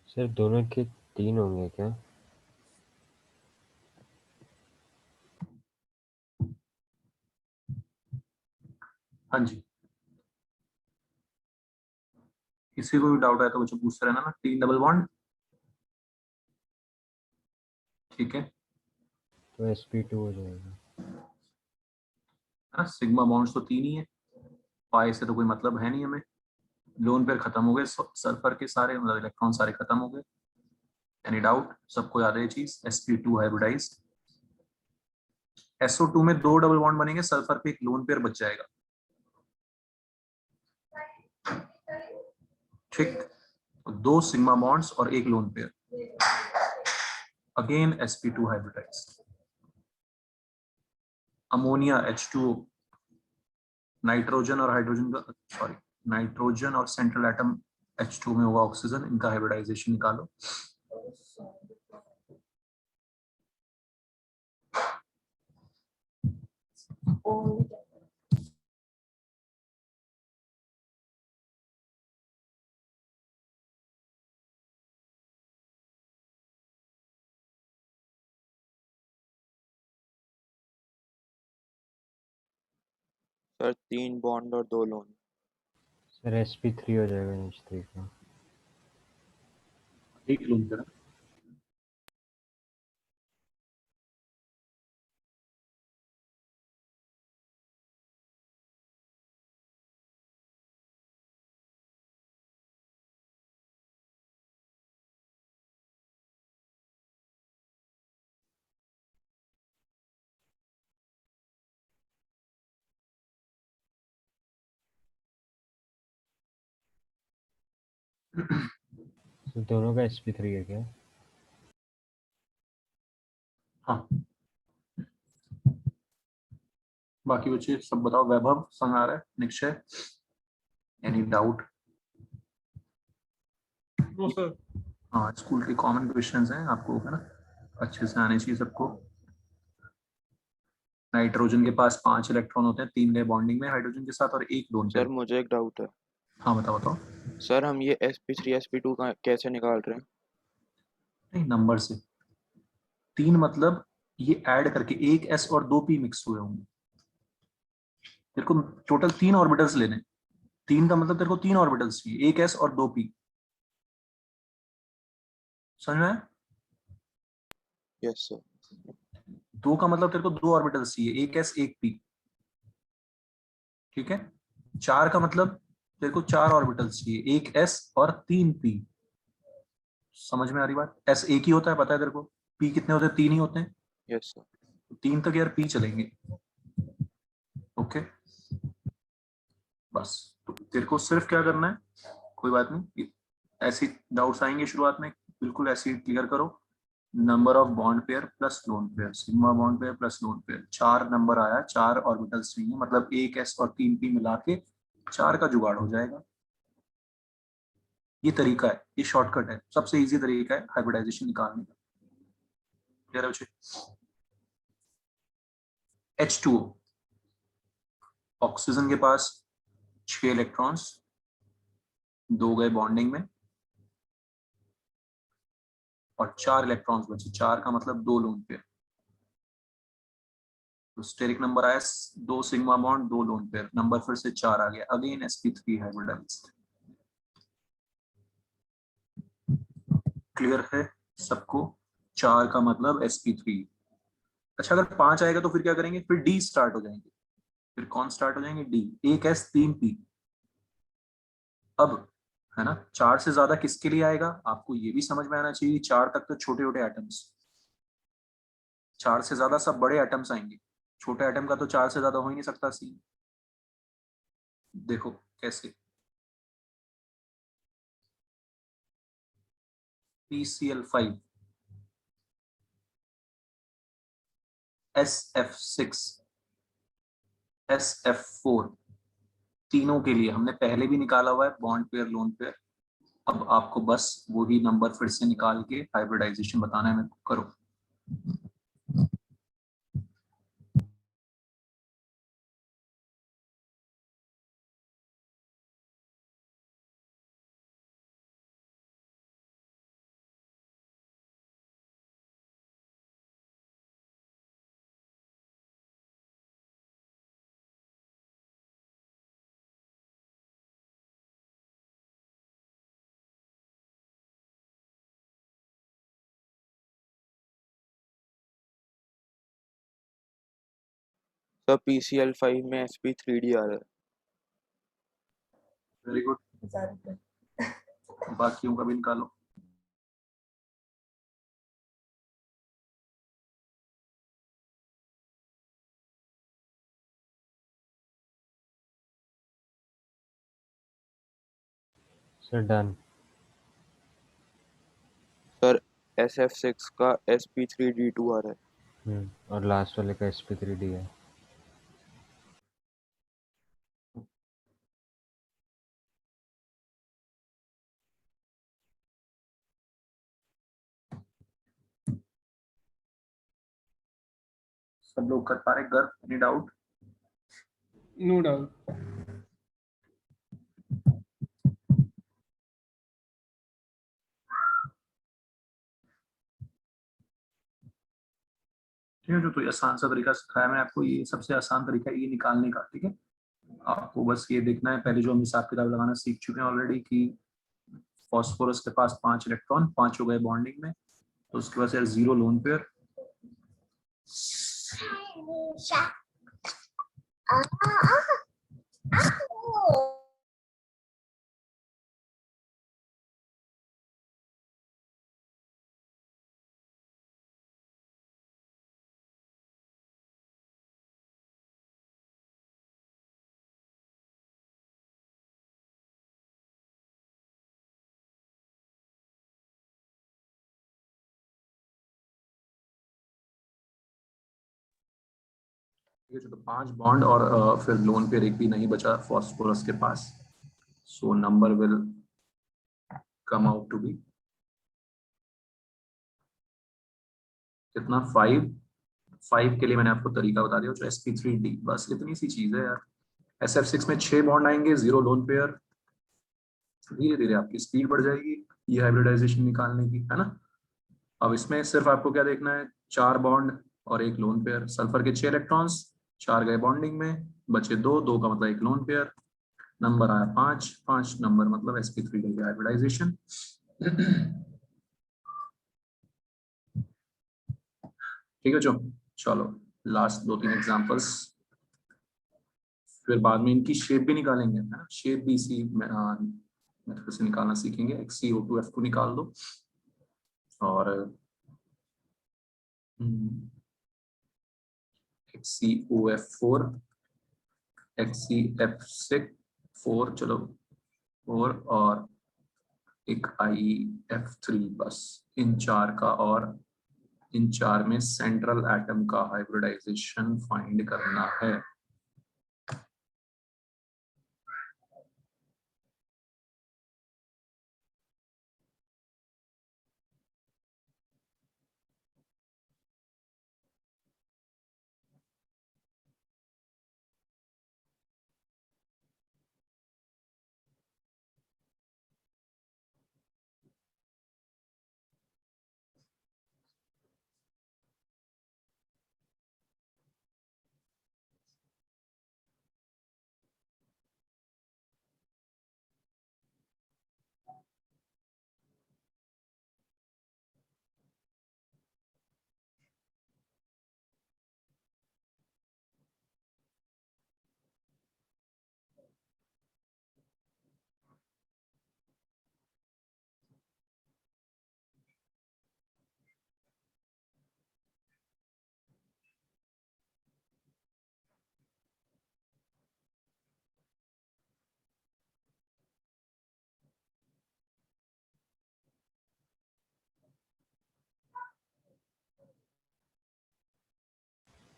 B: सर दोनों के 3 होंगे क्या?
A: हाँ जी, किसी को भी डाउट है तो बच्चों पूछते रहना ना। 3 डबल बॉन्ड, ठीक है।
B: तो sp2 हो जाएगा।
A: हाँ, सिग्मा बॉन्ड्स तो 3 ही है, पाई से तो कोई मतलब है नहीं हमें। लोन पेयर खत्म हो गए, सल्फर के सारे मतलब इलेक्ट्रॉन सारे खत्म हो गए। Any doubt? सबको याद है ये चीज, sp2 हाइब्रिडाइज्ड। SO2 में 2 डबल बॉन्ड बनेंगे, सल्फर पे एक लोन पेयर बच जाएगा। ठीक, तो 2 सिग्मा बॉन्ड्स और एक lone pair, again sp2 hybridized. Ammonia H2O, nitrogen और हाइड्रोजन का, सॉरी, नाइट्रोजन और सेंट्रल एटम H2 में होगा ऑक्सीजन, इनका हाइब्रिडाइजेशन निकालो।
D: सर 3 बॉन्ड और 2 लोन।
B: सर sp3 हो जाएगा NH3 का।
A: एक लोन पेयर।
B: तो दोनों का sp3 है क्या?
A: हाँ, बाकी बच्चे सब बताओ। वैभव समझ आ रहा है? Nishchay, any doubt?
E: No sir.
A: हाँ, स्कूल के कॉमन क्वेश्चंस हैं आपको, है ना, अच्छे से आने चाहिए सबको। नाइट्रोजन के पास 5 इलेक्ट्रॉन होते हैं, 3 गए बॉन्डिंग में हाइड्रोजन के साथ और एक लोन
D: सर
A: पेयर।
D: मुझे एक डाउट है।
A: हाँ बताओ बताओ।
D: सर हम ये sp3 sp2 का कैसे निकाल रहे हैं?
A: नहीं, नंबर से। 3 मतलब ये ऐड करके, एक S और 2 P मिक्स हुए होंगे। तेरे को टोटल 3 ऑर्बिटल्स लेने, 3 का मतलब तेरे को 3 ऑर्बिटल्स चाहिए, एक S और 2 P। समझ में आया?
D: Yes sir.
A: 2 का मतलब तेरे को 2 ऑर्बिटल्स चाहिए, एक S एक P। ठीक है। 4 का मतलब तेरे को 4 ऑर्बिटल्स चाहिए, एक S और 3 P। समझ में आ रही बात? S एक ही होता है, पता है तेरे को। P कितने होते हैं? 3 ही होते हैं।
D: Yes sir.
A: 3 तक यार P चलेंगे। ओके, बस। तो तेरे को सिर्फ क्या करना है, कोई बात नहीं, ऐसी डाउट्स आएंगे शुरुआत में, बिल्कुल ऐसे ही क्लियर करो। Number of bond pair plus lone pair, sigma bond pair plus lone pair, 4 number आया, 4 ऑर्बिटल्स चाहिए, मतलब एक S और 3 P मिला के 4 का जुगाड़ हो जाएगा। ये तरीका है, ये शॉर्टकट है, सबसे इजी तरीका है हाइब्रिडाइजेशन निकालने का। क्लियर है बच्चे? H2O, ऑक्सीजन के पास 6 इलेक्ट्रॉन्स, 2 गए बॉन्डिंग में और 4 इलेक्ट्रॉन्स बचे, 4 का मतलब 2 लोन पेयर। तो स्टेरिक नंबर आया 2 sigma bond 2 lone pair, number फिर से 4 आ गया, अगेन sp3 हाइब्रिडाइज्ड। क्लियर है सबको? 4 का मतलब sp3। अच्छा, अगर 5 आएगा तो फिर क्या करेंगे? फिर D स्टार्ट हो जाएंगे। फिर कौन स्टार्ट हो जाएंगे? D, एक S 3 P। अब है ना, 4 से ज्यादा किसके लिए आएगा? आपको ये भी समझ में आना चाहिए, 4 तक तो छोटे छोटे एटम्स, 4 से ज्यादा सब बड़े एटम्स आएंगे, छोटे एटम का तो 4 से ज्यादा हो ही नहीं सकता सीन। देखो कैसे, PCl5, SF6, SF4, तीनों के लिए हमने पहले भी निकाला हुआ है बॉन्ड पेयर लोन पेयर। अब आपको बस वही नंबर फिर से निकाल के हाइब्रिडाइजेशन बताना है मेरे को, करो।
D: सर PCl5 में sp3d आ रहा है।
A: वेरी गुड, बाकियों का भी निकालो।
B: Sir done.
D: सर SF6 का sp3d2 आ रहा है।
B: और लास्ट वाले का sp3d है।
A: सब लोग कर पा रहे? गर्व, एनी डाउट?
E: No doubt.
A: ठीक है, जो आसान सा तरीका सिखाया मैंने आपको, ये सबसे आसान तरीका है ये निकालने का। ठीक है, आपको बस ये देखना है, पहले जो हम हिसाब किताब लगाना सीख चुके हैं ऑलरेडी कि फॉस्फोरस के पास 5 इलेक्ट्रॉन, 5 हो गए बॉन्डिंग में, तो उसके बाद 0 लोन पेयर, ठीक है, तो 5 बॉन्ड और फिर लोन पेयर एक भी नहीं बचा फॉस्फोरस के पास, so number will come out to be कितना? 5 के लिए मैंने आपको तरीका बता दिया, जो sp3d, बस इतनी सी चीज है यार। SF6 में 6 बॉन्ड आएंगे, 0 लोन पेयर, धीरे धीरे आपकी स्पीड बढ़ जाएगी ये हाइब्रिडाइजेशन निकालने की, है ना। अब इसमें सिर्फ आपको क्या देखना है, 4 बॉन्ड और 1 लोन पेयर। सल्फर के 6 इलेक्ट्रॉन्स, 4 गए बॉन्डिंग में, बचे 2, 2 का मतलब 1 लोन पेयर, नंबर आया 5, 5 नंबर मतलब sp3d का हाइब्रिडाइजेशन। ठीक है जो, चलो लास्ट 2-3 एग्जांपल्स, फिर बाद में इनकी शेप भी निकालेंगे, है ना। शेप भी इसी मेथड से निकालना सीखेंगे। XeO2F2 निकाल दो, और XeOF4, XeF4, चलो 4, और एक IF3, बस इन 4 का, और इन 4 में सेंट्रल एटम का हाइब्रिडाइजेशन फाइंड करना है।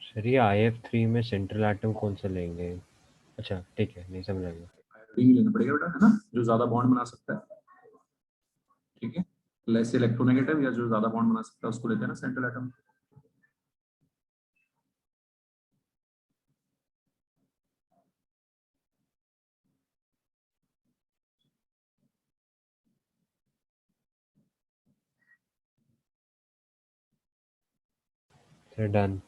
B: सर ये IF3 में सेंट्रल एटम कौन सा लेंगे? अच्छा ठीक है, नहीं समझ आ गया।
A: आयोडीन लेना पड़ेगा बेटा, है ना, जो ज्यादा बॉन्ड बना सकता है। ठीक है, लेस इलेक्ट्रोनेगेटिव, या जो ज्यादा बॉन्ड बना सकता है उसको लेते हैं ना central atom.
B: Sir done.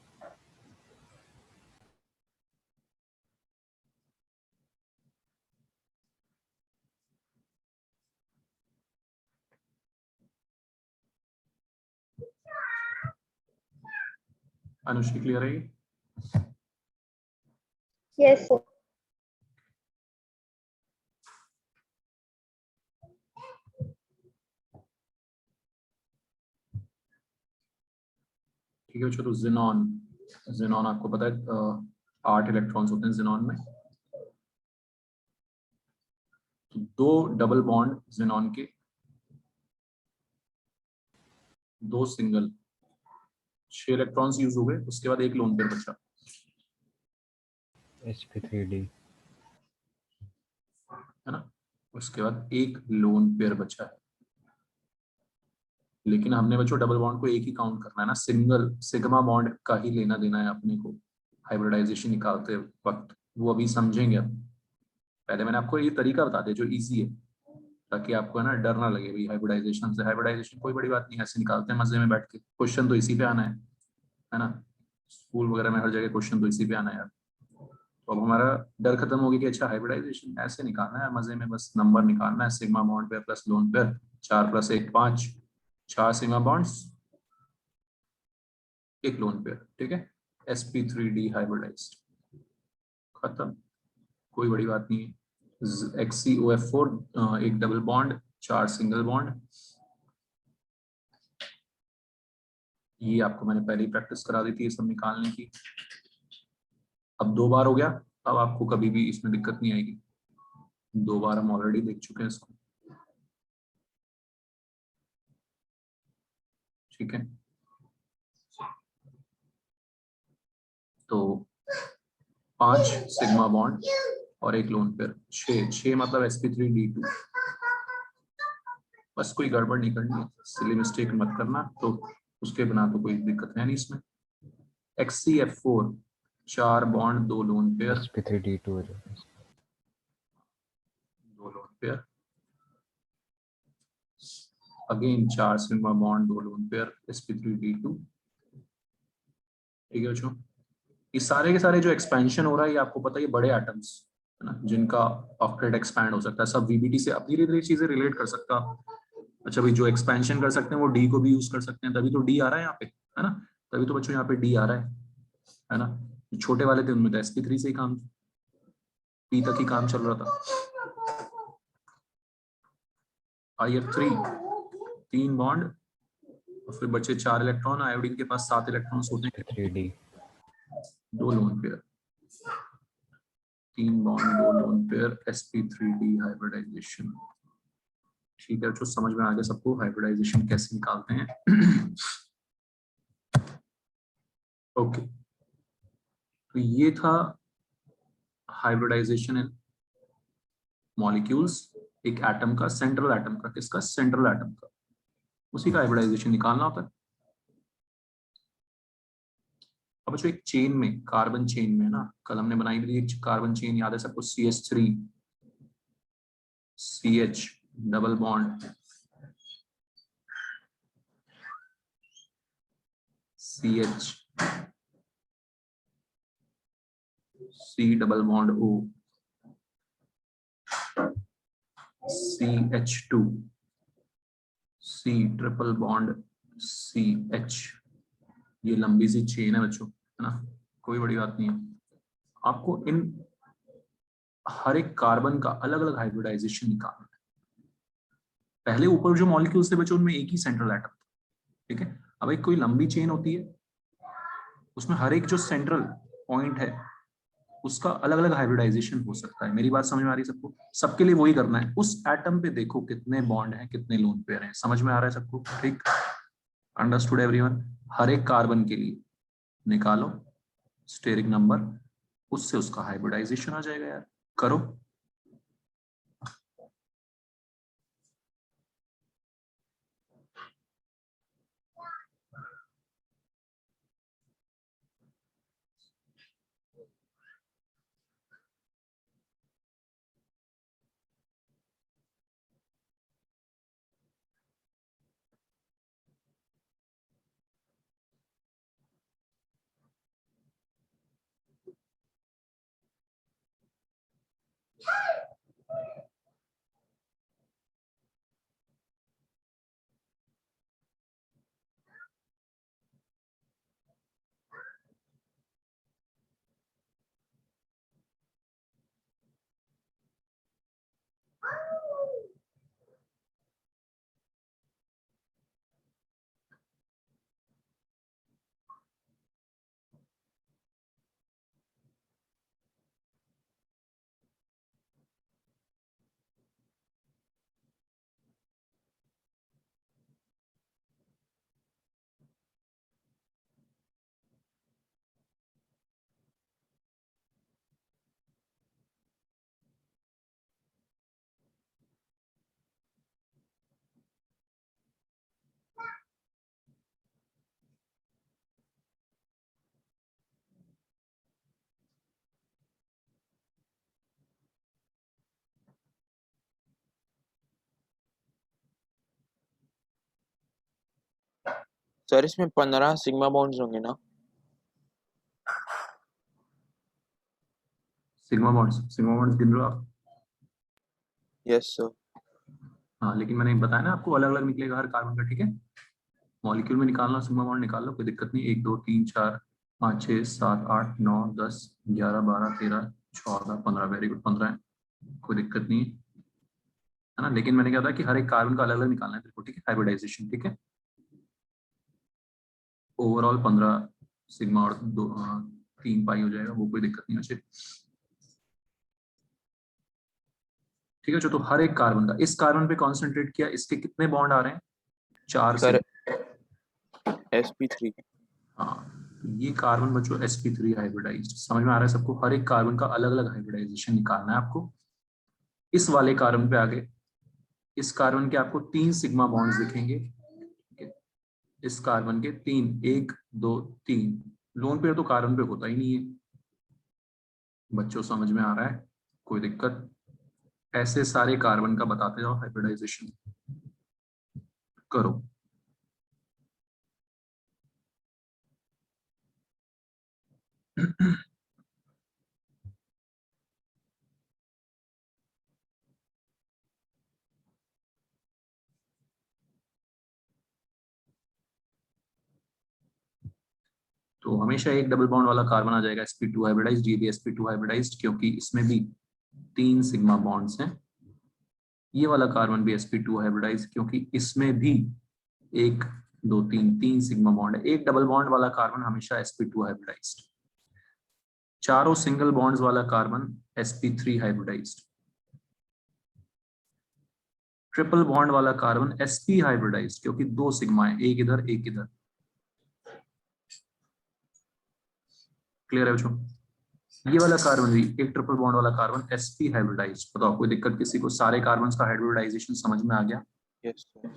A: Anushree clear है ये?
F: Yes, sir.
A: ठीक है बच्चों, तो जिनॉन, जिनॉन आपको पता है 8 इलेक्ट्रॉन्स होते हैं जिनॉन में। तो 2 डबल बॉन्ड जिनॉन के, 2 सिंगल, 6 इलेक्ट्रॉन्स यूज हो गए। उसके बाद एक लोन पेयर बचा,
B: sp3d
A: है ना। उसके बाद एक लोन पेयर बचा है, लेकिन हमने बच्चों डबल बॉन्ड को एक ही काउंट करना है ना, सिंगल सिग्मा बॉन्ड का ही लेना देना है अपने को हाइब्रिडाइजेशन निकालते वक्त। वो अभी समझेंगे अब। पहले मैंने आपको ये तरीका बता दिया जो इजी है, ताकि आपको है ना डर ना लगे भाई हाइब्रिडाइजेशन से। हाइब्रिडाइजेशन कोई बड़ी बात नहीं है, ऐसे निकालते हैं मजे में बैठ के। क्वेश्चन तो इसी पे आना है ना। स्कूल वगैरह में हर जगह क्वेश्चन तो इसी पे आना है यार। तो अब हमारा डर खत्म हो गया कि अच्छा हाइब्रिडाइजेशन ऐसे निकालना है मजे में, बस नंबर निकालना है। Sigma bond pair plus lone pair, 4 + 1 5, 4 sigma bonds, एक लोन पेयर, ठीक है। sp3d हाइब्रिडाइज्ड, खत्म, कोई बड़ी बात नहीं है। XeOF4 एक डबल बॉन्ड, 4 सिंगल बॉन्ड। ये आपको मैंने पहले ही प्रैक्टिस करा दी थी ये सब निकालने की। अब 2 बार हो गया, अब आपको कभी भी इसमें दिक्कत नहीं आएगी। 2 बार हम ऑलरेडी देख चुके हैं इसको, ठीक है। तो 5 सिग्मा बॉन्ड और एक लोन पेयर, 6 मतलब sp3d2। बस कोई गड़बड़ नहीं करनी है, सिली मिस्टेक मत करना। तो उसके बिना तो कोई दिक्कत है नहीं इसमें। XeF4 4 bond 2 lone pair,
B: sp3d2 हो जाएगा।
A: 2 lone pair, again 4 sigma bond 2 lone pair, sp3d2, ठीक है बच्चों। ये सारे के सारे जो एक्सपेंशन हो रहा है ये आपको पता है, ये बड़े एटम्स है ना जिनका ऑक्टेट एक्सपैंड हो सकता है। सब VBT से आप धीरे धीरे चीजें रिलेट कर सकता। अच्छा भाई, जो एक्सपेंशन कर सकते हैं वो डी को भी यूज कर सकते हैं, तभी तो डी आ रहा है यहाँ पे, है ना। तभी तो बच्चों यहाँ पे डी आ रहा है ना। जो छोटे वाले थे उनमें तो sp3 से ही काम, पी तक ही काम चल रहा था। IF3 3 बॉन्ड और फिर बचे 4 इलेक्ट्रॉन। आयोडीन के पास 7 इलेक्ट्रॉन्स होते हैं,
B: sp3d
A: 2 lone pair, 3 bond 2 lone pair, sp3d hybridization, ठीक है। जो समझ में आ गया सबको हाइब्रिडाइजेशन कैसे निकालते हैं। ओके, तो ये था हाइब्रिडाइजेशन इन मॉलिक्यूल्स। एक एटम का, सेंट्रल एटम का, किसका, सेंट्रल एटम का, उसी का हाइब्रिडाइजेशन निकालना होता है। अब बच्चों एक चेन में, कार्बन चेन में ना, कल हमने बनाई थी एक कार्बन चेन, याद है सबको, CH3 CH double bond CH C double bond O CH2 C triple bond CH। ये लंबी सी चेन है बच्चों, है ना, कोई बड़ी बात नहीं है। आपको इन हर एक कार्बन का अलग अलग हाइब्रिडाइजेशन निकालना है। पहले ऊपर जो मॉलिक्यूल्स थे बच्चों उनमें एक ही सेंट्रल एटम था, ठीक है। अब एक कोई लंबी चेन होती है, उसमें हर एक जो सेंट्रल पॉइंट है उसका अलग अलग हाइब्रिडाइजेशन हो सकता है। मेरी बात समझ में आ रही है सबको? सबके लिए वही करना है। उस एटम पे देखो कितने बॉन्ड हैं, कितने लोन पेयर हैं। समझ में आ रहा है सबको? ठीक, अंडरस्टूड एवरीवन। हर एक कार्बन के लिए निकालो स्टेरिक नंबर, उससे उसका हाइब्रिडाइजेशन आ जाएगा यार। करो।
D: सर इसमें 15 सिग्मा बॉन्ड्स होंगे ना?
A: सिग्मा बॉन्ड्स गिन रहे हो आप?
D: Yes sir.
A: हाँ, लेकिन मैंने बताया ना आपको अलग अलग निकलेगा हर कार्बन का, ठीक है। मॉलिक्यूल में निकालना, सिग्मा बॉन्ड निकाल लो, कोई दिक्कत नहीं। 1 2 3 4 5 6 7 8 9 10 11 12 13 14 15, वेरी गुड, 15 है, कोई दिक्कत नहीं है ना। लेकिन मैंने क्या था कि हर एक कार्बन का अलग अलग निकालना है तेरे को, ठीक है, हाइब्रिडाइजेशन, ठीक है। ओवरऑल 15 सिग्मा और 3 पाई हो जाएगा, वो कोई दिक्कत नहीं है। ठीक है, जो तो हर एक कार्बन का, इस कार्बन पे कॉन्सेंट्रेट किया, इसके कितने बॉन्ड आ रहे हैं? 4
D: सर
A: से।
D: sp3।
A: हाँ, तो ये कार्बन बच्चों sp3 हाइब्रिडाइज्ड, समझ में आ रहा है सबको? हर एक कार्बन का अलग अलग हाइब्रिडाइजेशन निकालना है आपको। इस वाले कार्बन पे आगे, इस कार्बन के आपको 3 सिग्मा बॉन्ड्स दिखेंगे, ठीक है? इस कार्बन के 3, 1 2 3। लोन पेयर तो कार्बन पे होता ही नहीं है बच्चों, समझ में आ रहा है? कोई दिक्कत? ऐसे सारे कार्बन का बताते जाओ हाइब्रिडाइजेशन करो। तो हमेशा एक डबल बॉन्ड वाला कार्बन आ जाएगा sp2 हाइब्रिडाइज्ड, ये भी sp2 हाइब्रिडाइज्ड, क्योंकि इसमें भी 3 सिग्मा बॉन्ड्स हैं। ये वाला कार्बन भी sp2 हाइब्रिडाइज्ड, क्योंकि इसमें भी 1 2 3 सिग्मा बॉन्ड है। एक डबल बॉन्ड वाला कार्बन हमेशा sp2 हाइब्रिडाइज्ड। चारों सिंगल बॉन्ड्स वाला carbon sp3 hybridized. Triple bond वाला कार्बन sp हाइब्रिडाइज्ड, क्योंकि 2 सिग्मा है, एक इधर एक इधर। क्लियर है बच्चों? ये वाला कार्बन भी एक ट्रिपल बॉन्ड वाला कार्बन sp हाइब्रिडाइज्ड। बताओ कोई दिक्कत किसी को? सारे कार्बन का हाइब्रिडाइजेशन समझ में आ गया?
D: Yes sir.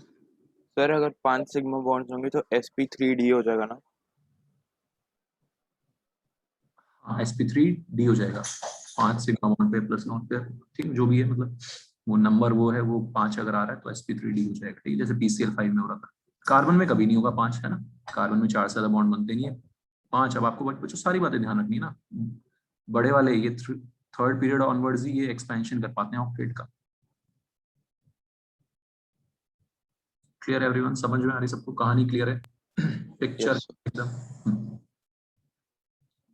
D: सर अगर 5 सिग्मा बॉन्ड्स होंगे तो sp3d हो जाएगा ना?
A: हाँ, sp3d हो जाएगा। 5 सिग्मा बॉन्ड पे प्लस नॉट पे, ठीक, जो भी है, मतलब वो नंबर वो है, वो 5 अगर आ रहा है तो sp3d हो जाएगा, ठीक है। जैसे pCl5 में हो रहा था। कार्बन में कभी नहीं होगा 5, है ना? कार्बन में 4 से ज्यादा बॉन्ड बनते नहीं है। 5। अब आपको बच्चों सारी बातें ध्यान रखनी है ना। बड़े वाले ये थर्ड पीरियड ऑनवर्ड्स ही ये एक्सपेंशन कर पाते हैं ऑक्टेट का। क्लियर है एवरीवन? समझ में आ रही सबको? कहानी क्लियर है? Picture
D: yes sir.
A: एकदम।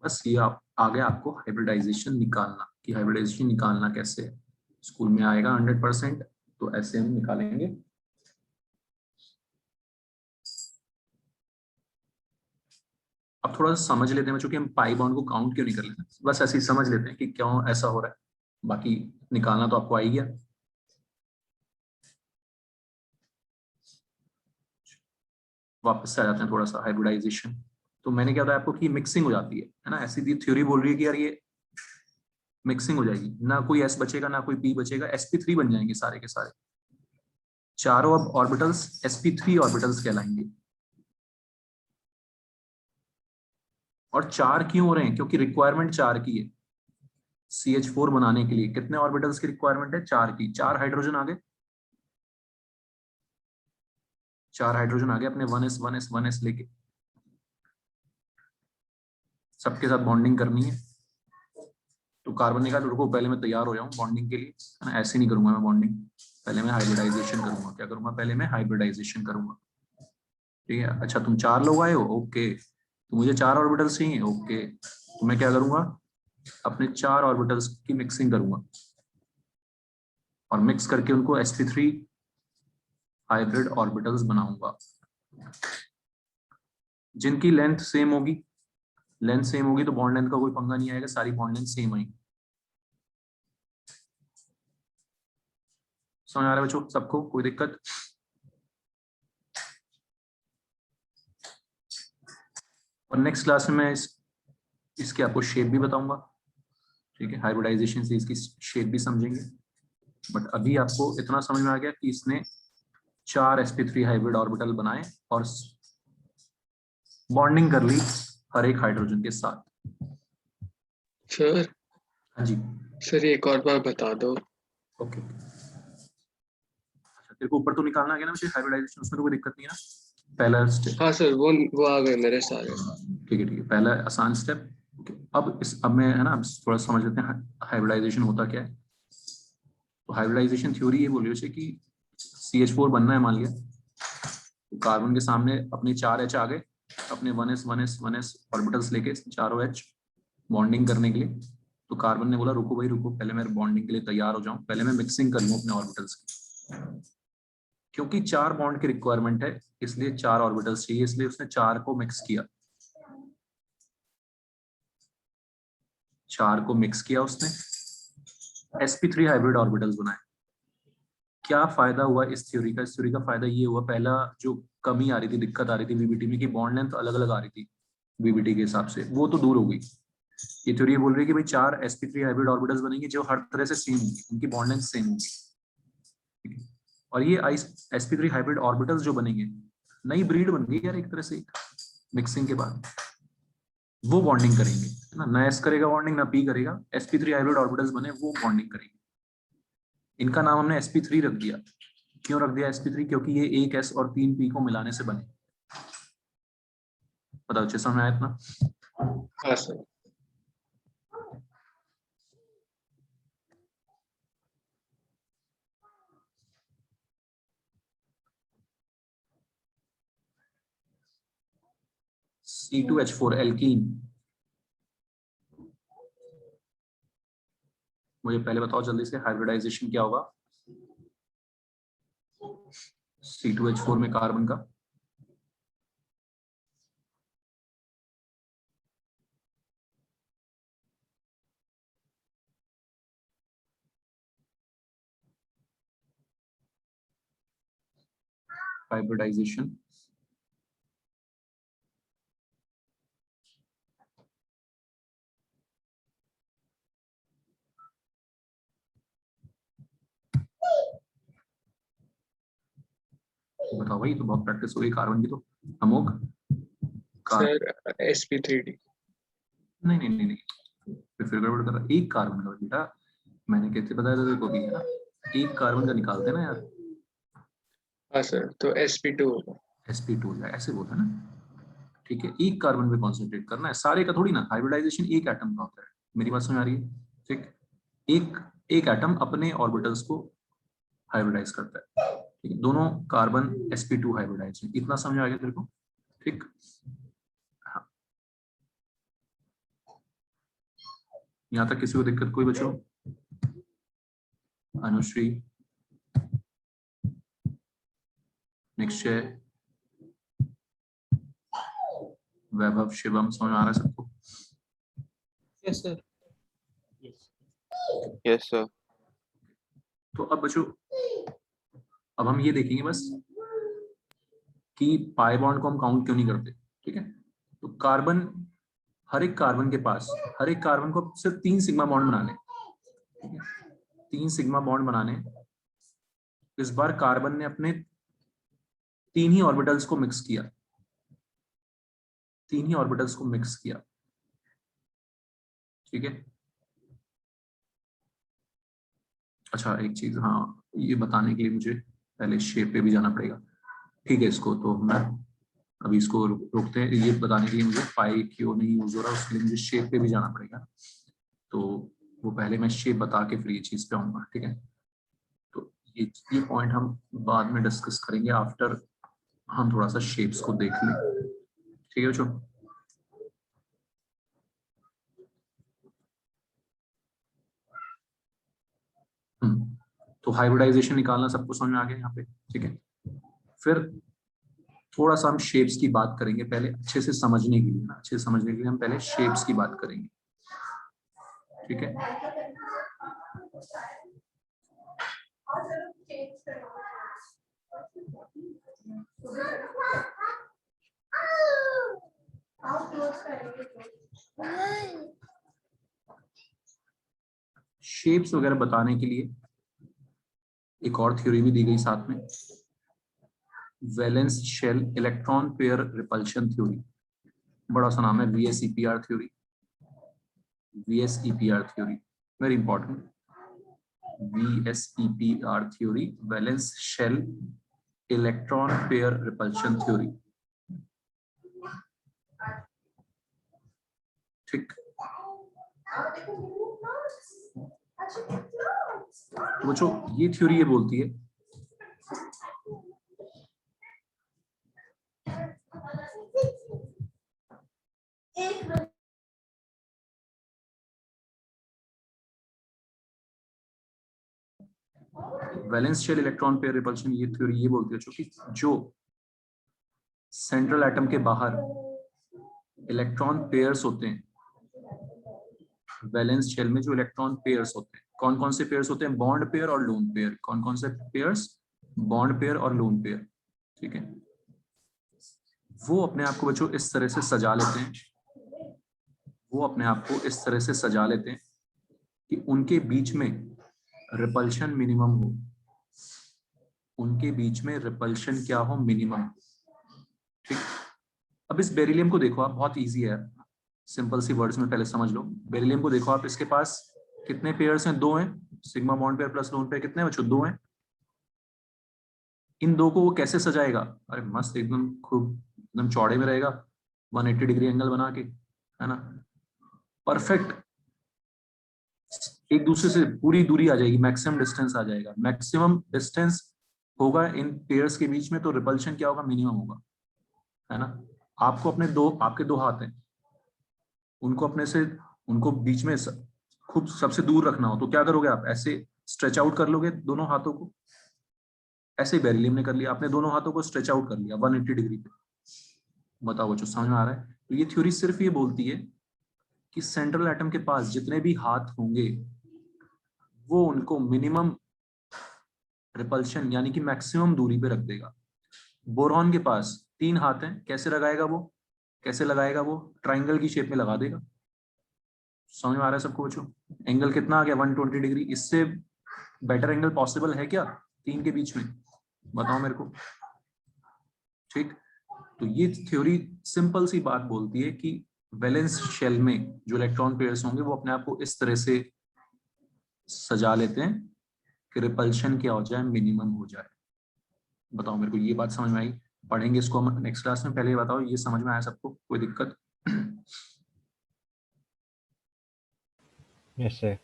A: बस ये आप आ गया आपको हाइब्रिडाइजेशन निकालना, कि हाइब्रिडाइजेशन निकालना कैसे है। स्कूल में आएगा 100%, तो ऐसे हम निकालेंगे। अब थोड़ा सा समझ लेते हैं बच्चों कि हम पाई बॉन्ड को काउंट क्यों नहीं कर लेते, बस ऐसे ही समझ लेते हैं कि क्यों ऐसा हो रहा है। बाकी निकालना तो आपको आ ही गया। वापस से आ जाते हैं थोड़ा सा हाइब्रिडाइजेशन। तो मैंने क्या बताया आपको कि मिक्सिंग हो जाती है ना? ऐसी दी थ्योरी बोल रही है कि यार ये मिक्सिंग हो जाएगी, ना कोई s बचेगा ना कोई p बचेगा, sp3 बन जाएंगे सारे के सारे। चारों अब ऑर्बिटल्स sp3 ऑर्बिटल्स कहलाएंगे। और 4 क्यों हो रहे हैं? क्योंकि रिक्वायरमेंट 4 की है। CH4 बनाने के लिए कितने ऑर्बिटल्स की रिक्वायरमेंट है? 4 की। 4 हाइड्रोजन आ गए, 4 हाइड्रोजन आ गए अपने 1s 1s 1s लेके। सबके साथ बॉन्डिंग करनी है। तो कार्बन ने कहा रुको, पहले मैं तैयार हो जाऊं बॉन्डिंग के लिए, है ना? ऐसे नहीं करूंगा मैं बॉन्डिंग, पहले मैं हाइब्रिडाइजेशन करूंगा। क्या करूंगा? पहले मैं हाइब्रिडाइजेशन करूंगा, ठीक है। अच्छा, तुम 4 लोग आए हो, ओके, तो मुझे 4 ऑर्बिटल्स चाहिए, ओके। तो मैं क्या करूंगा? अपने 4 ऑर्बिटल्स की मिक्सिंग करूंगा और मिक्स करके उनको sp3 हाइब्रिड ऑर्बिटल्स बनाऊंगा, जिनकी लेंथ सेम होगी। लेंथ सेम होगी तो बॉन्ड लेंथ का कोई पंगा नहीं आएगा, सारी बॉन्ड लेंथ सेम आएगी। समझ आ रहा है बच्चों सबको? कोई दिक्कत? और नेक्स्ट क्लास में मैं इसके आपको शेप भी बताऊंगा, ठीक है। हाइब्रिडाइजेशन से इसकी शेप भी समझेंगे। बट अभी आपको इतना समझ में आ गया कि इसने 4 sp3 हाइब्रिड ऑर्बिटल बनाए और बॉन्डिंग कर ली हर एक हाइड्रोजन के साथ।
C: सर
A: हाँ जी,
C: सर एक और बार बता दो।
A: ओके। अच्छा, तेरे को ऊपर तो निकालना आ गया ना मुझे हाइब्रिडाइजेशन, उसमें तो कोई दिक्कत नहीं है ना? पहला स्टेप,
C: हाँ सर, वो आ गए मेरे सारे।
A: ठीक है ठीक है, पहला आसान स्टेप। अब मैं है ना, अब थोड़ा समझ लेते हैं हाइब्रिडाइजेशन होता क्या है। तो हाइब्रिडाइजेशन थ्योरी ये बोली है कि CH4 बनना है मान लिया, तो कार्बन के सामने अपने 4 H आ गए, अपने 1s 1s 1s ऑर्बिटल्स लेके चारों H बॉन्डिंग करने के लिए। तो कार्बन ने बोला रुको भाई रुको, पहले मैं बॉन्डिंग के लिए तैयार हो जाऊं, पहले मैं मिक्सिंग कर लूं अपने ऑर्बिटल्स की, क्योंकि 4 बॉन्ड की रिक्वायरमेंट है, इसलिए 4 ऑर्बिटल्स चाहिए, इसलिए उसने 4 को मिक्स किया, 4 को मिक्स किया उसने, sp3 हाइब्रिड ऑर्बिटल्स बनाए। क्या फायदा हुआ इस थ्योरी का? इस थ्योरी का फायदा ये हुआ, पहला जो कमी आ रही थी, दिक्कत आ रही थी VBT में कि बॉन्ड लेंथ अलग अलग आ रही थी VBT के हिसाब से, वो तो दूर हो गई। ये थ्योरी बोल रही है कि भाई 4 sp3 हाइब्रिड ऑर्बिटल्स बनेंगे जो हर तरह से सेम होंगी, उनकी बॉन्ड लेंथ सेम होगी। और ये sp3 हाइब्रिड ऑर्बिटल्स जो बनेंगे, नई ब्रीड बन गई यार एक तरह से, मिक्सिंग के बाद वो बॉन्डिंग करेंगे, है ना s करेगा बॉन्डिंग, ना p करेगा, sp3 हाइब्रिड ऑर्बिटल्स बने वो बॉन्डिंग करेंगे। इनका नाम हमने sp3 रख दिया। क्यों रख दिया sp3? क्योंकि ये एक s और 3 p को मिलाने से बने। बताओ अच्छे समझ में आया इतना?
C: हाँ सर।
A: C2H4 एल्कीन, मुझे पहले बताओ जल्दी से हाइब्रिडाइजेशन क्या होगा C2H4 में कार्बन का? हाइब्रिडाइजेशन बताओ भाई, तो बहुत प्रैक्टिस हो गई कार्बन की तो। Amok
C: sir sp3d।
A: नहीं नहीं नहीं नहीं, फिर गड़बड़ कर रहा है। एक कार्बन का बेटा, मैंने कैसे बताया था तेरे को भी, है ना, एक कार्बन का निकालते हैं ना यार,
C: हाँ सर, तो sp2 होगा।
A: sp2 हो जाए, ऐसे बोलता है ना, ठीक है। एक कार्बन पे कॉन्सेंट्रेट करना है, सारे का थोड़ी ना। हाइब्रिडाइजेशन एक एटम का होता है, मेरी बात समझ आ रही है? ठीक, एक एक एटम अपने ऑर्बिटल्स को हाइब्रिडाइज करता है, ठीक है। दोनों कार्बन sp2 हाइब्रिडाइज है, इतना समझ आ गया तेरे को? ठीक, हाँ, यहाँ तक किसी को दिक्कत कोई बच्चों? अनुश्री, निश्चय, वैभव, शिवम, समझ में आ रहा है सबको?
E: Yes, sir.
D: Yes sir.
A: तो अब बच्चों, अब हम ये देखेंगे बस कि पाई बॉन्ड को हम काउंट क्यों नहीं करते, ठीक है। तो कार्बन, हर एक कार्बन के पास, हर एक कार्बन को सिर्फ 3 सिग्मा बॉन्ड बनाने, ठीक है, 3 सिग्मा बॉन्ड बनाने। इस बार कार्बन ने अपने 3 ही ऑर्बिटल्स को मिक्स किया, 3 ही ऑर्बिटल्स को मिक्स किया, ठीक है। अच्छा एक चीज, हाँ, ये बताने के लिए मुझे पहले शेप पे भी जाना पड़ेगा, ठीक है। इसको तो मैं अभी इसको रोकते हैं, ये बताने के लिए मुझे पाई क्यों नहीं यूज हो रहा, उसके लिए मुझे शेप पे भी जाना पड़ेगा। तो वो पहले मैं शेप बता के फिर ये चीज पे आऊंगा, ठीक है। तो ये पॉइंट हम बाद में डिस्कस करेंगे, आफ्टर हम थोड़ा सा शेप्स को देख लें, ठीक है बच्चों। तो हाइब्रिडाइजेशन निकालना सबको समझ में आ गया यहाँ पे, ठीक है। फिर थोड़ा सा हम शेप्स की बात करेंगे, पहले अच्छे से समझने के लिए ना, अच्छे से समझने के लिए हम पहले शेप्स की बात करेंगे, ठीक है। शेप्स वगैरह बताने के लिए एक और थ्योरी भी दी गई साथ में, valence shell electron pair repulsion theory, बड़ा सा नाम है, VSEPR theory, VSEPR theory, very important, VSEPR theory, valence shell electron pair repulsion theory. ठीक, तो बच्चों ये थ्योरी ये बोलती है valence shell electron pair repulsion, ये थ्योरी ये बोलती है कि जो सेंट्रल एटम के बाहर इलेक्ट्रॉन पेयर्स होते हैं, वैलेंस शेल में जो इलेक्ट्रॉन पेयर्स होते हैं, कौन कौन से पेयर्स होते हैं? बॉन्ड पेयर और लोन पेयर। कौन कौन से पेयर्स? बॉन्ड पेयर और लोन पेयर। ठीक है, वो अपने आप को बच्चों इस तरह से सजा लेते हैं, वो अपने आप को इस तरह से सजा लेते हैं कि उनके बीच में रिपल्शन मिनिमम हो, उनके बीच में रिपल्शन क्या हो? मिनिमम। ठीक, अब इस बेरिलियम को देखो आप, बहुत इजी है, सिंपल सी वर्ड्स में पहले समझ लो। बेरिलियम को देखो आप, इसके पास कितने पेयर्स हैं? 2 हैं। Sigma bond pair plus lone pair कितने हैं बच्चों? 2 हैं। इन 2 को वो कैसे सजाएगा? अरे मस्त, एकदम खूब, एकदम चौड़े में रहेगा, 180 डिग्री एंगल बना के, है ना, परफेक्ट, एक दूसरे से पूरी दूरी आ जाएगी, मैक्सिमम डिस्टेंस आ जाएगा। मैक्सिमम डिस्टेंस होगा इन पेयर्स के बीच में, तो रिपल्शन क्या होगा? मिनिमम होगा, है ना। आपको अपने आपके 2 हाथ हैं, उनको अपने से, उनको बीच में खूब सबसे दूर रखना हो तो क्या करोगे आप? ऐसे स्ट्रेच आउट कर लोगे दोनों हाथों को। ऐसे ही बेरिलियम ने कर लिया, अपने दोनों हाथों को स्ट्रेच आउट कर लिया 180 डिग्री पे। बताओ बच्चों, समझ में आ रहा है? तो ये थ्योरी सिर्फ ये बोलती है कि सेंट्रल एटम के पास जितने भी हाथ होंगे वो उनको मिनिमम रिपल्शन यानी कि मैक्सिमम दूरी पे रख देगा। बोरॉन के पास 3 हाथ हैं, कैसे लगाएगा वो? कैसे लगाएगा वो? ट्राइंगल की शेप में लगा देगा। समझ में आ रहा है सबको बच्चों? एंगल कितना आ गया? 120 डिग्री। इससे बेटर एंगल पॉसिबल है क्या 3 के बीच में? बताओ मेरे को। ठीक, तो ये थ्योरी सिंपल सी बात बोलती है कि वैलेंस शेल में जो इलेक्ट्रॉन पेयर्स होंगे वो अपने आप को इस तरह से सजा लेते हैं कि रिपल्शन क्या हो जाए? मिनिमम हो जाए। बताओ मेरे को, ये बात समझ में आई? पढ़ेंगे इसको हम नेक्स्ट क्लास में। पहले ये बताओ, ये समझ में आया सबको? कोई दिक्कत?
B: Yes sir.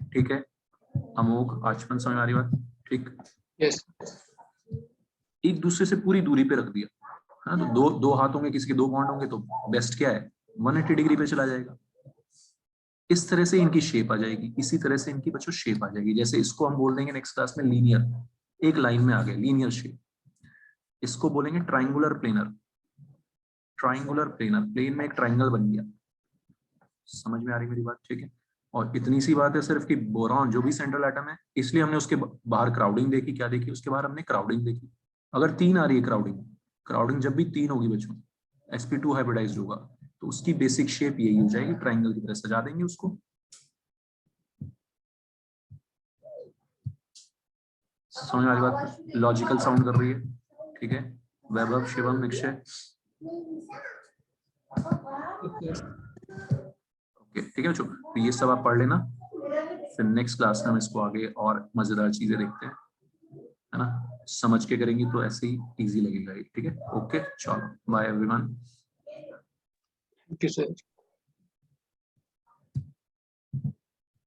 A: ठीक है, अमोघ, आचमन, समझ में आ रही बात? ठीक,
C: यस
A: एक दूसरे से पूरी दूरी पे रख दिया, है ना। तो दो हाथ होंगे, किसी के 2 बॉन्ड होंगे, तो बेस्ट क्या है? 180 डिग्री पे चला जाएगा। इस तरह से इनकी शेप आ जाएगी, इसी तरह से इनकी बच्चों शेप आ जाएगी। जैसे इसको हम बोल देंगे नेक्स्ट क्लास में लीनियर, एक लाइन में आ गए, लीनियर शेप। इसको बोलेंगे triangular planar, triangular planar, plane में एक ट्राइंगल बन गया। समझ में आ रही मेरी बात? ठीक है, और इतनी सी बात है सिर्फ कि बोरॉन जो भी सेंट्रल एटम है, इसलिए हमने उसके बाहर क्राउडिंग देखी। क्या देखी उसके बाहर? हमने क्राउडिंग देखी। अगर 3 आ रही है क्राउडिंग, क्राउडिंग जब भी 3 होगी बच्चों, sp2 हाइब्रिडाइज्ड होगा, तो उसकी बेसिक शेप यही हो जाएगी, ट्राइंगल की तरह सजा देंगे उसको। समझ में आ रही बात? लॉजिकल साउंड कर रही है? ठीक है, वैभव, शिवम, निक्षय, ओके, ठीक है बच्चों। तो ये सब आप पढ़ लेना, फिर नेक्स्ट क्लास में हम इसको आगे और मजेदार चीजें देखते हैं, है ना। समझ के करेंगी तो ऐसे ही इजी लगेगा ये। ठीक है, ओके, चलो, bye everyone.
C: Thank you sir.